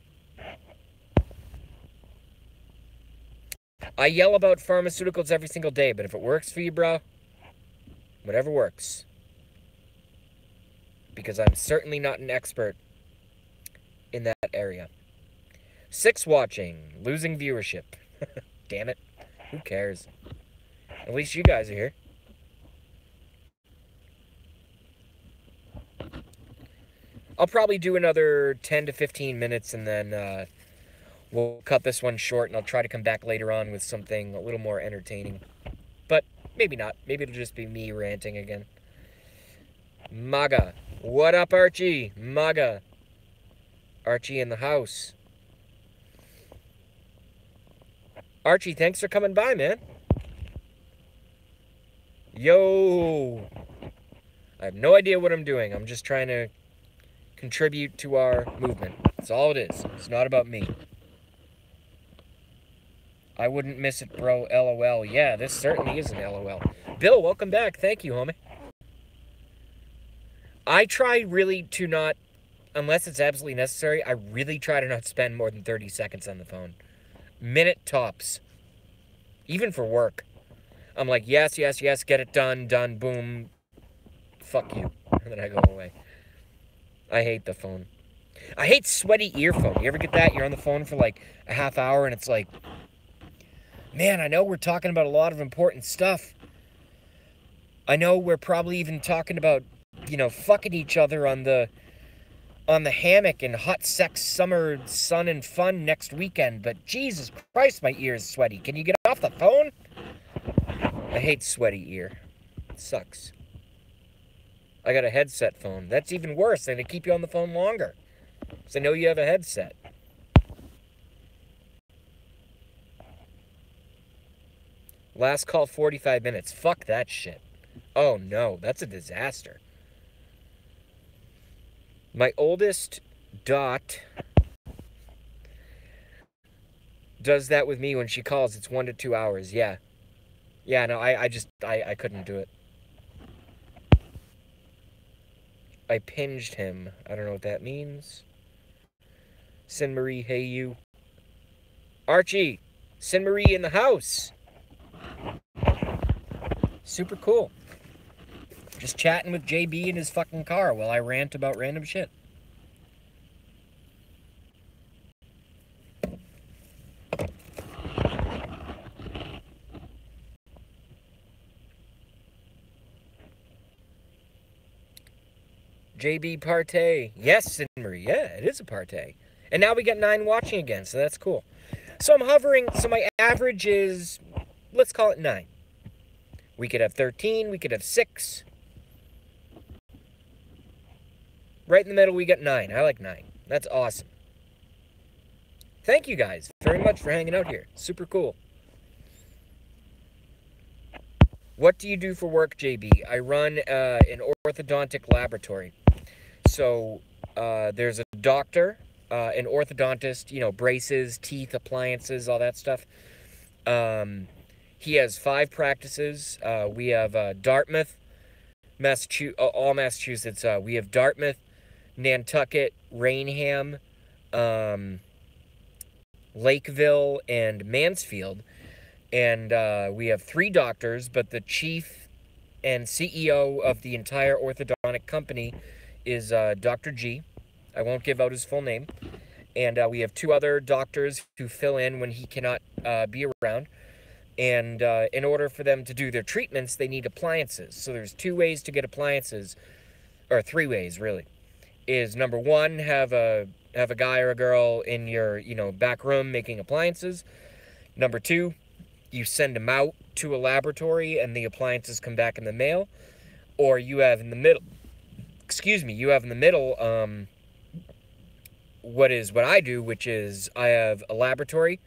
I yell about pharmaceuticals every single day, but if it works for you, bro, whatever works. Because I'm certainly not an expert in that area. 6 watching. Losing viewership. Damn it. Who cares? At least you guys are here. I'll probably do another 10 to 15 minutes and then we'll cut this one short and I'll try to come back later on with something a little more entertaining. But maybe not. Maybe it'll just be me ranting again. MAGA. What up, Archie? MAGA. Archie in the house. Archie, thanks for coming by, man. Yo. I have no idea what I'm doing. I'm just trying to contribute to our movement. That's all it is. It's not about me. I wouldn't miss it, bro. LOL. Yeah, this certainly is an LOL. Bill, welcome back. Thank you, homie. I try really to not, unless it's absolutely necessary, I really try to not spend more than 30 seconds on the phone. Minute tops. Even for work. I'm like, yes, yes, yes, get it done, done, boom. Fuck you. And then I go away. I hate the phone. I hate sweaty earphone. You ever get that? You're on the phone for like a half hour and it's like, man, I know we're talking about a lot of important stuff. I know we're probably even talking about, you know, fucking each other on the hammock and hot sex summer sun and fun next weekend, but Jesus Christ, my ear is sweaty. Can you get off the phone? I hate sweaty ear. It sucks. I got a headset phone. That's even worse. They keep you on the phone longer. So I know you have a headset. Last call 45 minutes. Fuck that shit. Oh no, that's a disaster. My oldest, Dot, does that with me when she calls. It's 1 to 2 hours. Yeah. Yeah, no, I couldn't do it. I pinged him. I don't know what that means. Sin Marie, hey you. Archie, Sin Marie in the house. Super cool. Just chatting with JB in his fucking car while I rant about random shit. JB Partey. Yes, Marie. Yeah, it is a partay. And now we got 9 watching again, so that's cool. So I'm hovering, so my average is, let's call it 9. We could have 13, we could have 6. Right in the middle, we got 9. I like 9. That's awesome. Thank you guys very much for hanging out here. Super cool. What do you do for work, JB? I run an orthodontic laboratory. So there's a doctor, an orthodontist, you know, braces, teeth, appliances, all that stuff. He has 5 practices. We have Dartmouth, Massachusetts, all Massachusetts. We have Dartmouth, Nantucket, Rainham, Lakeville, and Mansfield. And we have 3 doctors, but the chief and CEO of the entire orthodontic company is Dr. G. I won't give out his full name. And we have 2 other doctors who fill in when he cannot be around. And in order for them to do their treatments, they need appliances. So there's 2 ways to get appliances, or 3 ways really. Is number 1, have a guy or a girl in your, back room making appliances. Number 2, you send them out to a laboratory and the appliances come back in the mail. Or you have in the middle, what I do, which is I have a laboratory,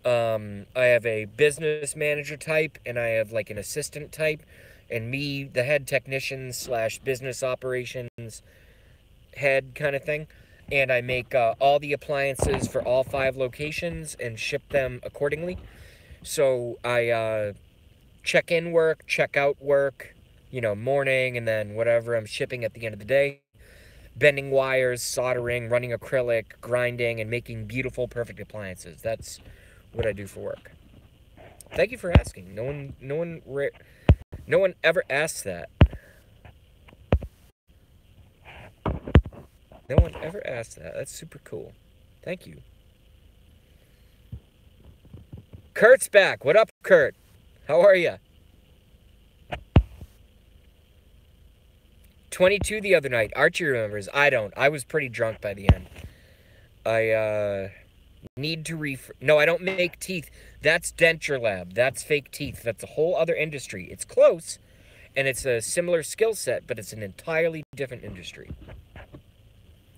I have a business manager type, and I have like an assistant type, and me, the head technician / business operations head kind of thing. And I make all the appliances for all 5 locations and ship them accordingly. So I check in work, check out work, morning, and then whatever I'm shipping at the end of the day. Bending wires, soldering, running acrylic, grinding, and making beautiful, perfect appliances. That's what I do for work. Thank you for asking. No one ever asks that. No one ever asked that. That's super cool. Thank you. Kurt's back. What up, Kurt? How are you? 22 the other night. Archie remembers. I don't. I was pretty drunk by the end. I need to No, I don't make teeth. That's Denture Lab. That's fake teeth. That's a whole other industry. It's close, and it's a similar skill set, but it's an entirely different industry.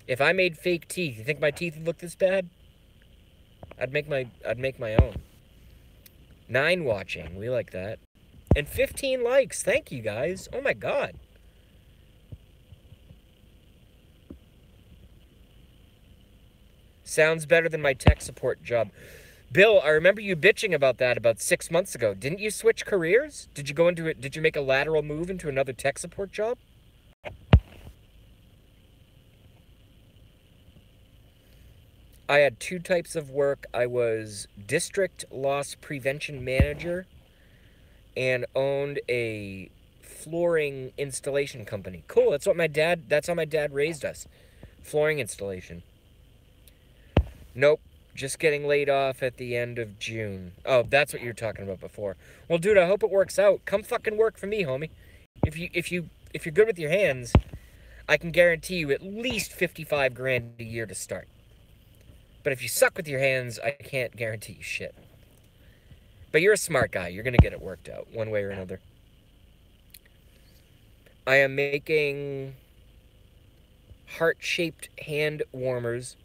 If I made fake teeth, you think my teeth would look this bad? I'd make my own. 9 watching. We like that. And 15 likes. Thank you, guys. Oh, my God. Sounds better than my tech support job. Bill, I remember you bitching about that about 6 months ago. Didn't you switch careers? Did you go into it? Did you make a lateral move into another tech support job? I had 2 types of work. I was district loss prevention manager and owned a flooring installation company. Cool. That's how my dad raised us. Flooring installation. Nope. Just getting laid off at the end of June. Oh, that's what you were talking about before. Well, dude, I hope it works out. Come fucking work for me, homie. If you're good with your hands, I can guarantee you at least 55 grand a year to start. But if you suck with your hands, I can't guarantee you shit. But you're a smart guy. You're going to get it worked out one way or another. I am making heart-shaped hand warmers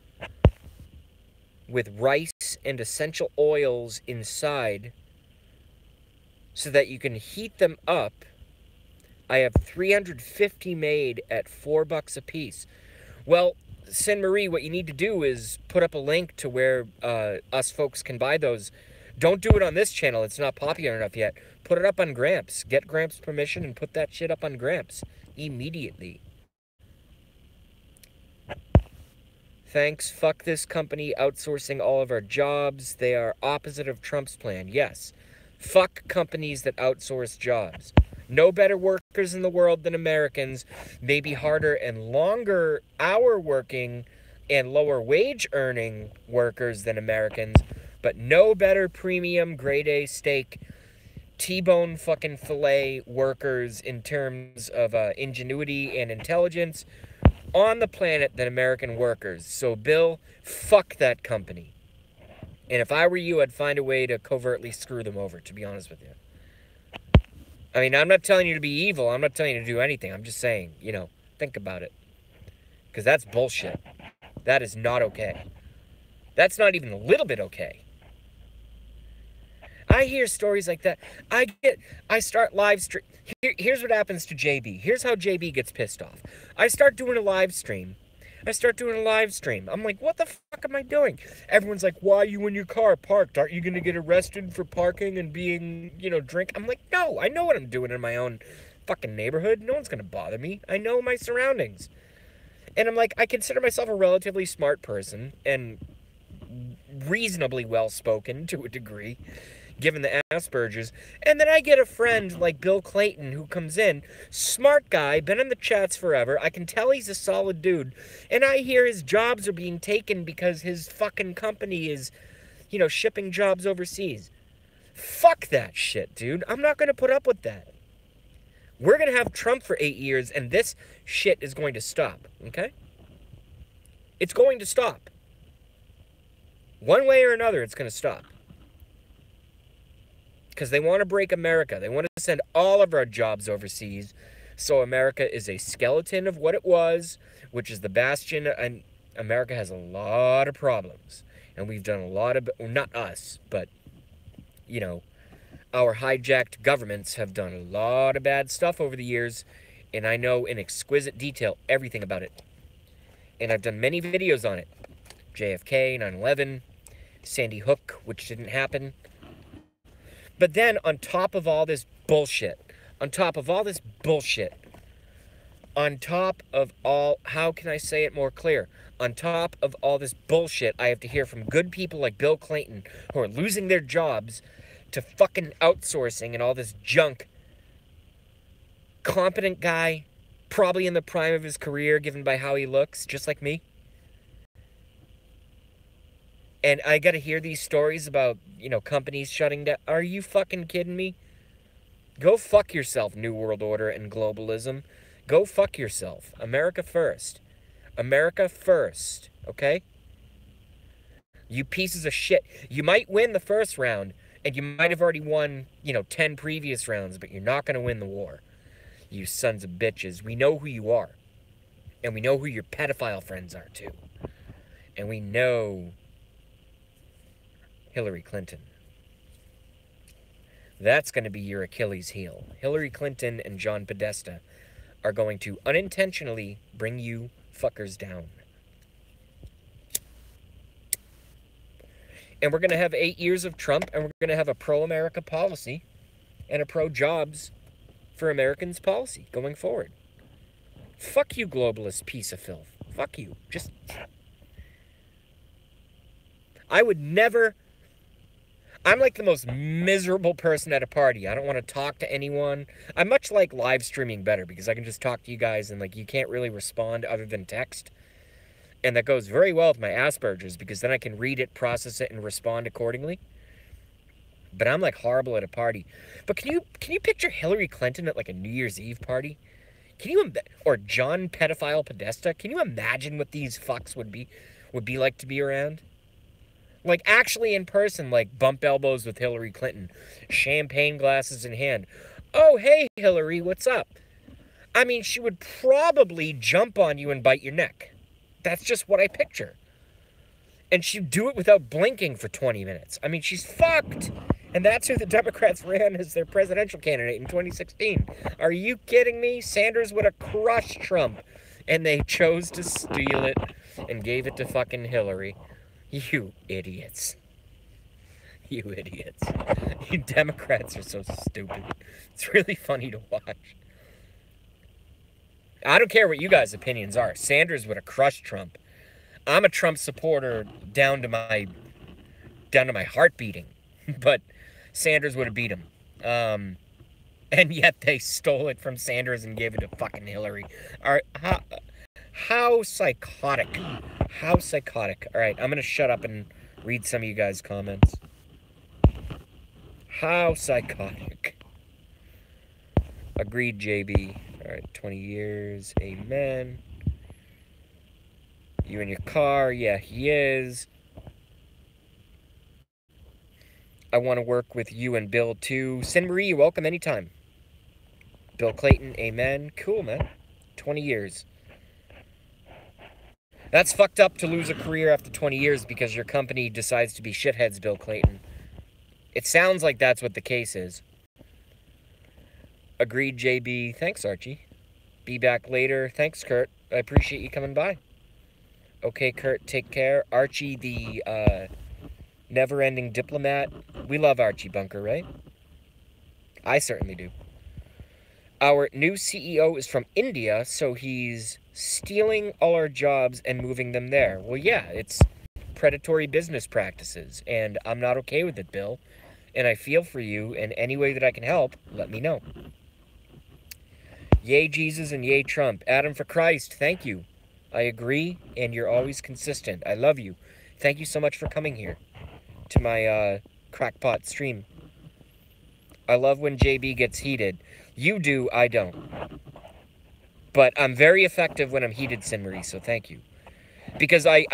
with rice and essential oils inside so that you can heat them up. I have 350 made at $4 a piece. Well, Sin Marie, what you need to do is put up a link to where us folks can buy those. Don't do it on this channel. It's not popular enough yet. Put it up on Gramps. Get Gramps' permission and put that shit up on Gramps immediately. Thanks. Fuck this company outsourcing all of our jobs. They are opposite of Trump's plan. Yes. Fuck companies that outsource jobs. No better work workers in the world than Americans, maybe harder and longer hour working and lower wage earning workers than Americans, but no better premium grade A steak, T-bone fucking fillet workers in terms of ingenuity and intelligence on the planet than American workers. So, Bill, fuck that company. And if I were you, I'd find a way to covertly screw them over, to be honest with you. I mean, I'm not telling you to be evil. I'm not telling you to do anything. I'm just saying, think about it. Because that's bullshit. That is not okay. That's not even a little bit okay. I hear stories like that. I start live stream. Here's what happens to JayBee. Here's how JayBee gets pissed off. I start doing a live stream. I'm like, what the fuck am I doing? Everyone's like, why are you in your car parked? Aren't you going to get arrested for parking and being, drink? I'm like, no, I know what I'm doing in my own fucking neighborhood. No one's going to bother me. I know my surroundings. And I'm like, I consider myself a relatively smart person and reasonably well-spoken to a degree, given the Asperger's. And then I get a friend like Bill Clayton who comes in, smart guy, been in the chats forever. I can tell he's a solid dude. And I hear his jobs are being taken because his fucking company is, shipping jobs overseas. Fuck that shit, dude. I'm not going to put up with that. We're going to have Trump for 8 years, and this shit is going to stop, okay? It's going to stop. One way or another, it's going to stop. Because they want to break America. They want to send all of our jobs overseas. So America is a skeleton of what it was, which is the bastion. And America has a lot of problems. And we've done a lot of, well, not us, but, our hijacked governments have done a lot of bad stuff over the years. And I know in exquisite detail everything about it. And I've done many videos on it. JFK, 9/11, Sandy Hook, which didn't happen. But then, on top of all this bullshit, how can I say it more clear? On top of all this bullshit, I have to hear from good people like Bill Clinton who are losing their jobs to fucking outsourcing and all this junk. Competent guy, probably in the prime of his career, given by how he looks, just like me. And I gotta hear these stories about, companies shutting down. Are you fucking kidding me? Go fuck yourself, New World Order and globalism. Go fuck yourself. America first. America first, okay? You pieces of shit. You might win the first round, and you might have already won, 10 previous rounds, but you're not gonna win the war. You sons of bitches. We know who you are. And we know who your pedophile friends are, too. And we know Hillary Clinton. That's going to be your Achilles heel. Hillary Clinton and John Podesta are going to unintentionally bring you fuckers down. And we're going to have 8 years of Trump, and we're going to have a pro-America policy and a pro-jobs for Americans policy going forward. Fuck you, globalist piece of filth. Fuck you. I would never... I'm like the most miserable person at a party. I don't want to talk to anyone. I much like live streaming better because I can just talk to you guys and you can't really respond other than text. And that goes very well with my Asperger's because then I can read it, process it, and respond accordingly. But I'm horrible at a party. But can you picture Hillary Clinton at a New Year's Eve party? Or John Pedophile Podesta? Can you imagine what these fucks would be like to be around? Actually in person, bump elbows with Hillary Clinton. Champagne glasses in hand. Oh, hey, Hillary, what's up? I mean, she would probably jump on you and bite your neck. That's just what I picture. And she'd do it without blinking for 20 minutes. I mean, she's fucked. And that's who the Democrats ran as their presidential candidate in 2016. Are you kidding me? Sanders would have crushed Trump. And they chose to steal it and gave it to fucking Hillary. You idiots. You idiots. You Democrats are so stupid. It's really funny to watch. I don't care what you guys' opinions are. Sanders would have crushed Trump. I'm a Trump supporter down to my heart beating. But Sanders would have beat him. And yet they stole it from Sanders and gave it to fucking Hillary. How psychotic. How psychotic. All right, I'm going to shut up and read some of you guys' comments. How psychotic. Agreed, JB. All right, 20 years. Amen. You in your car? Yeah, he is. I want to work with you and Bill, too. Sin Marie, you're welcome anytime. Bill Clayton, amen. Cool, man. 20 years. That's fucked up to lose a career after 20 years because your company decides to be shitheads, Bill Clayton. It sounds like that's what the case is. Agreed, JB. Thanks, Archie. Be back later. Thanks, Kurt. I appreciate you coming by. Okay, Kurt, take care. Archie, the never-ending diplomat. We love Archie Bunker, right? I certainly do. Our new CEO is from India, so he's stealing all our jobs and moving them there. Well, yeah, it's predatory business practices, and I'm not okay with it, Bill. And I feel for you, and any way that I can help, let me know. Yay Jesus and yay Trump. Adam for Christ, thank you. I agree, and you're always consistent. I love you. Thank you so much for coming here to my crackpot stream. I love when JB gets heated. You do, I don't. But I'm very effective when I'm heated, Sin Marie, so thank you. Because I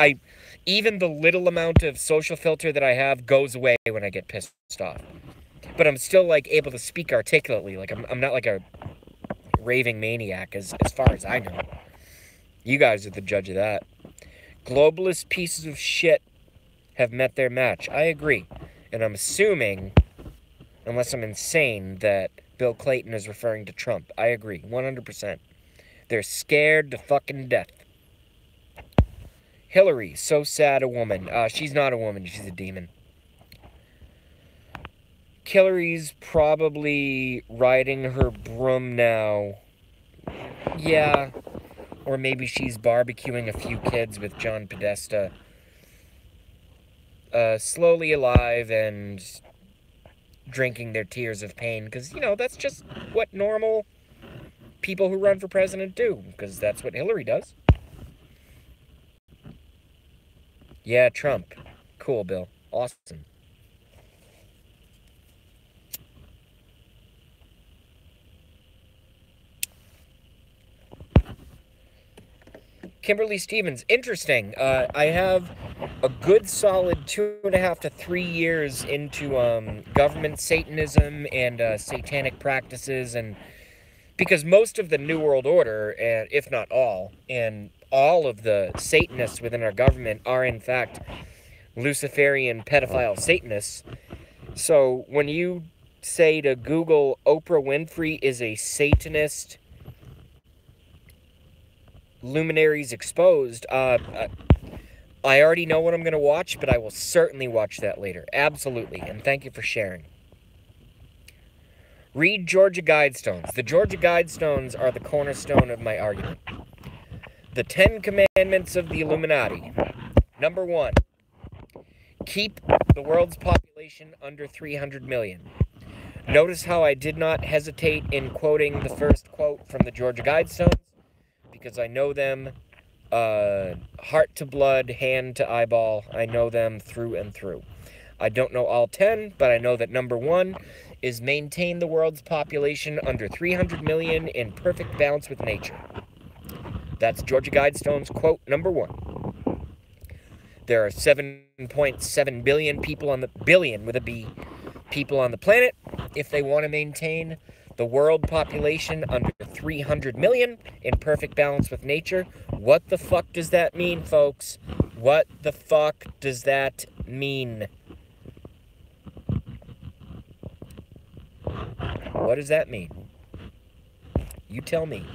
even the little amount of social filter that I have goes away when I get pissed off. But I'm still, like, able to speak articulately. Like, I'm not like a raving maniac, as far as I know. You guys are the judge of that. Globalist pieces of shit have met their match. I agree. And I'm assuming, unless I'm insane, that Bill Clayton is referring to Trump. I agree, 100%. They're scared to fucking death. Hillary, so sad a woman. She's not a woman, she's a demon. Hillary's probably riding her broom now. Yeah. Or maybe she's barbecuing a few kids with John Podesta. Slowly alive and drinking their tears of pain. Because, you know, that's just what normal people who run for president do. Because that's what Hillary does. Yeah, Trump. Cool, Bill. Awesome. Kimberly Stevens, interesting. I have a good solid 2.5 to 3 years into government Satanism and satanic practices, and because most of the New World Order, and if not all, and all of the Satanists within our government are in fact Luciferian pedophile Satanists. So when you say to Google Oprah Winfrey is a Satanist, Luminaries Exposed, I already know what I'm going to watch, but I will certainly watch that later. Absolutely. And thank you for sharing. Read Georgia Guidestones. The Georgia Guidestones are the cornerstone of my argument. The 10 Commandments of the Illuminati. Number 1. Keep the world's population under 300 million. Notice how I did not hesitate in quoting the first quote from the Georgia Guidestones, because I know them heart to blood, hand to eyeball. I know them through and through. I don't know all 10, but I know that number 1 is maintain the world's population under 300 million in perfect balance with nature. That's Georgia Guidestones quote number 1. There are 7.7 billion people on the billion with a B people on the planet. If they want to maintain the world population under 300 million in perfect balance with nature, what the fuck does that mean, folks? What the fuck does that mean? What does that mean? You tell me.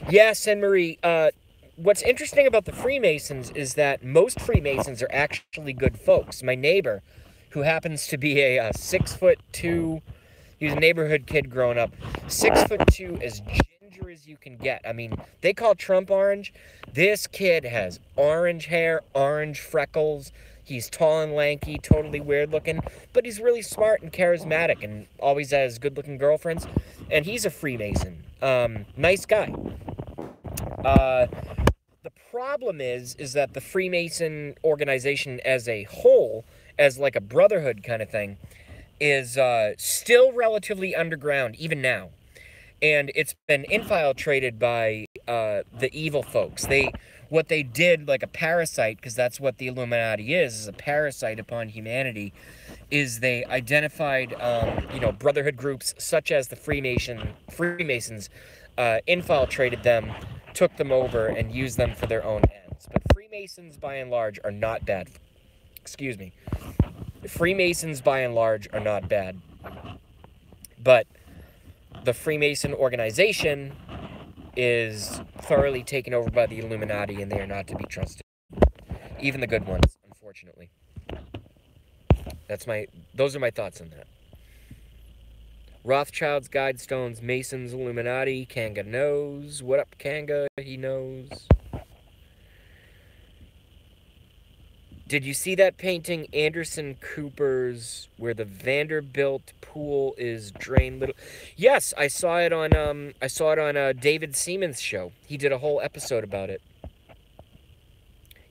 Yes, Anne-Marie, what's interesting about the Freemasons is that most Freemasons are actually good folks. My neighbor, who happens to be a 6'2", he was a neighborhood kid growing up, 6'2", as oranger as you can get. I mean, they call Trump orange. This kid has orange hair, orange freckles. He's tall and lanky, totally weird looking, but he's really smart and charismatic and always has good looking girlfriends. And he's a Freemason. Nice guy. The problem is that the Freemason organization as a whole, as like a brotherhood kind of thing, is still relatively underground, even now. And it's been infiltrated by the evil folks. What they did, like a parasite, because that's what the Illuminati is a parasite upon humanity, is they identified, brotherhood groups such as the Freemasons, infiltrated them, took them over, and used them for their own ends. But Freemasons, by and large, are not bad. Excuse me. Freemasons, by and large, are not bad. But the Freemason organization is thoroughly taken over by the Illuminati, and they are not to be trusted. Even the good ones, unfortunately. Those are my thoughts on that. Rothschilds, Guidestones, Masons, Illuminati. Kanga knows. What up, Kanga? He knows. Did you see that painting, Anderson Cooper's, where the Vanderbilt pool is drained little? Yes, I saw it on David Seaman's show. He did a whole episode about it.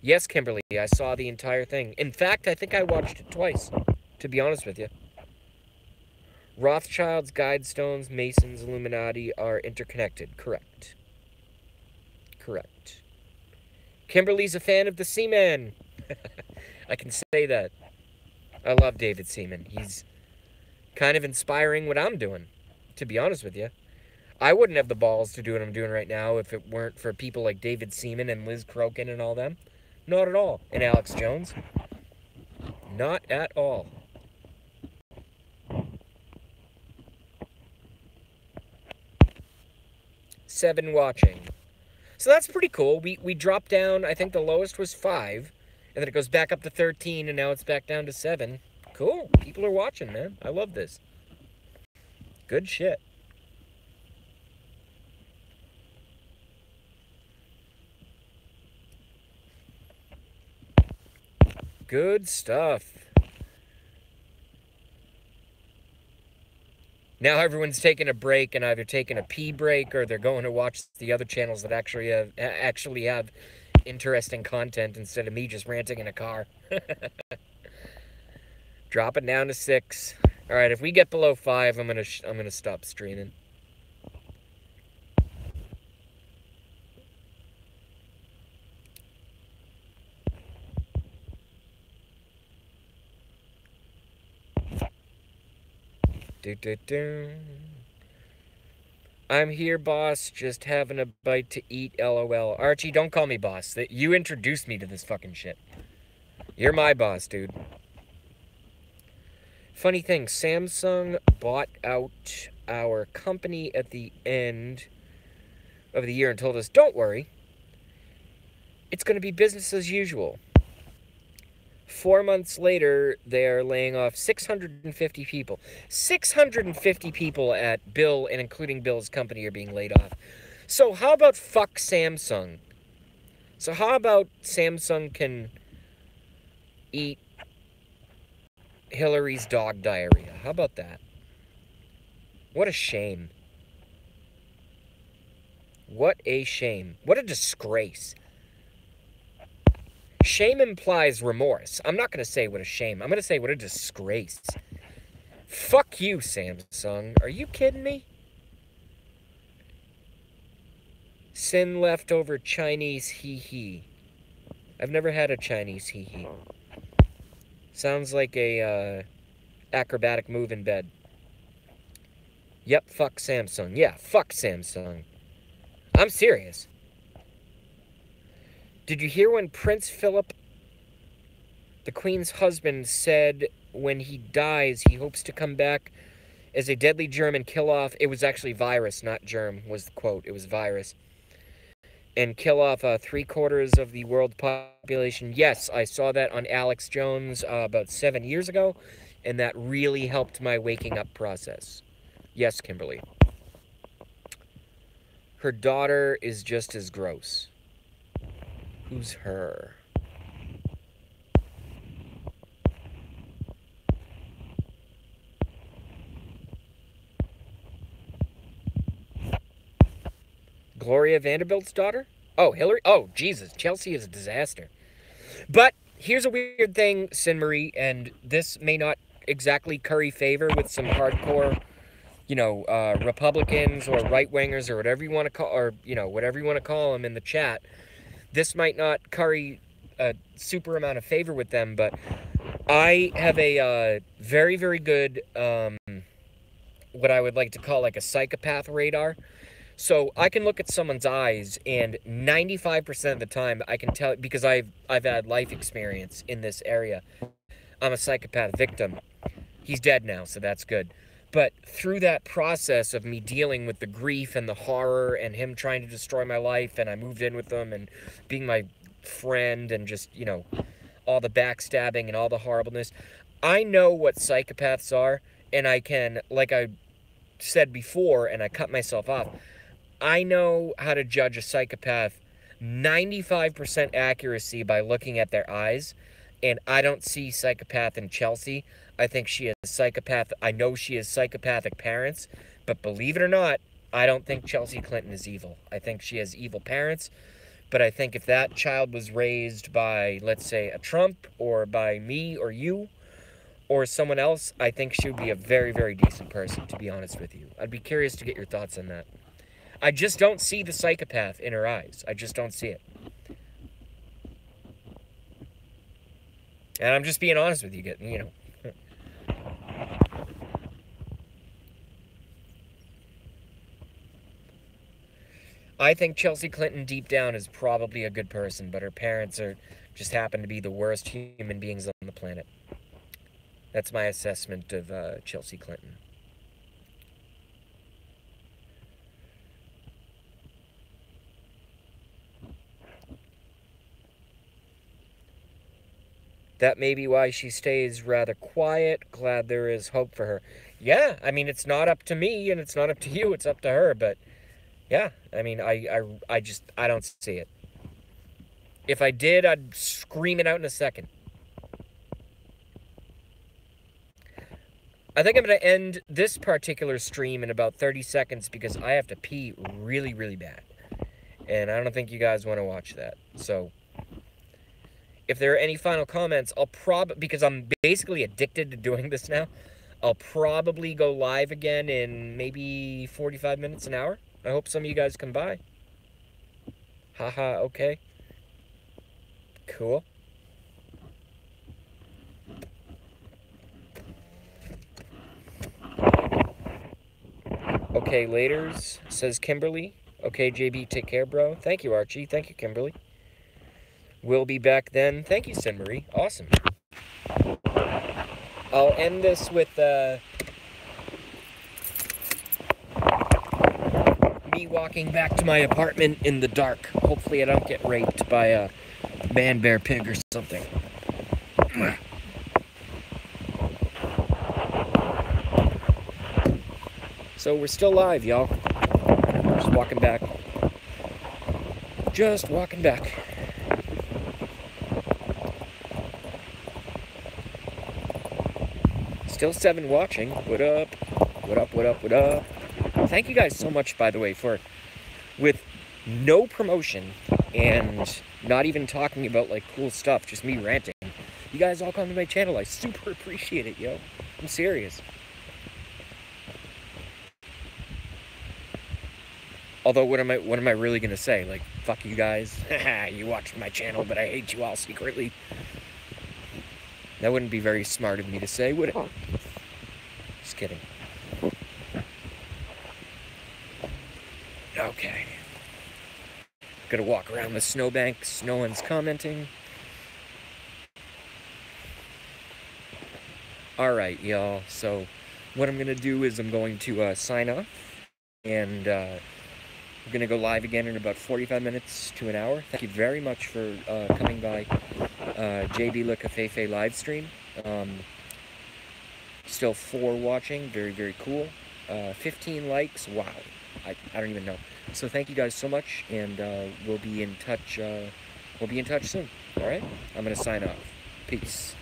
Yes, Kimberly, I saw the entire thing. In fact, I think I watched it twice, to be honest with you. Rothschilds, Guidestones, Masons, Illuminati are interconnected. Correct. Correct. Kimberly's a fan of the Seaman. I can say that. I love David Seaman. He's kind of inspiring what I'm doing, to be honest with you. I wouldn't have the balls to do what I'm doing right now if it weren't for people like David Seaman and Liz Crokin and all them. Not at all. And Alex Jones. Not at all. Seven watching. So that's pretty cool. We dropped down, I think the lowest was 5. And then it goes back up to 13, and now it's back down to 7. Cool. People are watching, man. I love this. Good shit. Good stuff. Now everyone's taking a break and either taking a pee break or they're going to watch the other channels that actually have interesting content instead of me just ranting in a car. Drop it down to 6. All right, if we get below 5, I'm gonna stop streaming. I'm here, boss, just having a bite to eat, LOL. Archie, don't call me boss. You introduced me to this fucking shit. You're my boss, dude. Funny thing, Samsung bought out our company at the end of the year and told us, don't worry, it's going to be business as usual. 4 months later, they're laying off 650 people. 650 people at Bill, and including Bill's company, are being laid off. So how about fuck Samsung? So how about Samsung can eat Hillary's dog diarrhea? How about that? What a shame. What a shame. What a disgrace. Shame implies remorse. I'm not going to say what a shame. I'm going to say what a disgrace. Fuck you, Samsung. Are you kidding me? Sin leftover Chinese hee-hee. I've never had a Chinese hee-hee. Sounds like a acrobatic move in bed. Yep, fuck Samsung. Yeah, fuck Samsung. I'm serious. Did you hear when Prince Philip, the Queen's husband, said when he dies he hopes to come back as a deadly germ and kill off... It was actually virus, not germ, was the quote. It was virus. And kill off 3/4 of the world population. Yes, I saw that on Alex Jones about 7 years ago, and that really helped my waking up process. Yes, Kimberly. Her daughter is just as gross. Who's her? Gloria Vanderbilt's daughter? Oh, Hillary? Oh, Jesus. Chelsea is a disaster. But here's a weird thing, Sin Marie, and this may not exactly curry favor with some hardcore, Republicans or right wingers or whatever you want to call, or whatever you want to call them in the chat. This might not curry a super amount of favor with them, but I have a very, very good, what I would like to call like a psychopath radar. So I can look at someone's eyes, and 95% of the time I can tell, because I've had life experience in this area. I'm a psychopath victim. He's dead now, so that's good. But through that process of me dealing with the grief and the horror and him trying to destroy my life, and I moved in with him and being my friend and just, all the backstabbing and all the horribleness, I know what psychopaths are, and I can, like I said before, and I cut myself off, I know how to judge a psychopath 95% accuracy by looking at their eyes, and I don't see psychopath in Chelsea. I think she has psychopath. I know she has psychopathic parents, but believe it or not, I don't think Chelsea Clinton is evil. I think she has evil parents, but I think if that child was raised by, let's say, a Trump or by me or you or someone else, I think she would be a very, very decent person, to be honest with you. I'd be curious to get your thoughts on that. I just don't see the psychopath in her eyes. I just don't see it. And I'm just being honest with you, I think Chelsea Clinton deep down is probably a good person, but her parents just happen to be the worst human beings on the planet. That's my assessment of Chelsea Clinton. That may be why she stays rather quiet. Glad there is hope for her. Yeah, I mean, it's not up to me and it's not up to you. It's up to her. But yeah, I mean, I don't see it. If I did, I'd scream it out in a second. I think I'm going to end this particular stream in about 30 seconds because I have to pee really, really bad. And I don't think you guys want to watch that. So if there are any final comments, because I'm basically addicted to doing this now, I'll probably go live again in maybe 45 minutes, an hour. I hope some of you guys come by. Haha, okay. Cool. Okay, laters, says Kimberly. Okay, JB, take care, bro. Thank you, Archie. Thank you, Kimberly. We'll be back then. Thank you, Sin Marie. Awesome. I'll end this with me walking back to my apartment in the dark. Hopefully I don't get raped by a man bear pig or something. So we're still live, y'all. Just walking back. Just walking back. Still 7 watching. What up? What up, what up, what up? Thank you guys so much, by the way, with no promotion and not even talking about, like, cool stuff, just me ranting. You guys all come to my channel. I super appreciate it, yo. I'm serious. Although, what am I really gonna say? Like, fuck you guys. You watched my channel, but I hate you all secretly. That wouldn't be very smart of me to say, would it? Just kidding. Okay. Gonna walk around the snowbanks. No one's commenting. Alright, y'all. So, what I'm gonna do is I'm going to sign off. And, we're going to go live again in about 45 minutes to an hour. Thank you very much for coming by JayBee Le Cafefe live stream. Still 4 watching. Very, very cool. 15 likes. Wow. I don't even know. So thank you guys so much, and we'll be in touch. We'll be in touch soon. All right. I'm gonna sign off. Peace.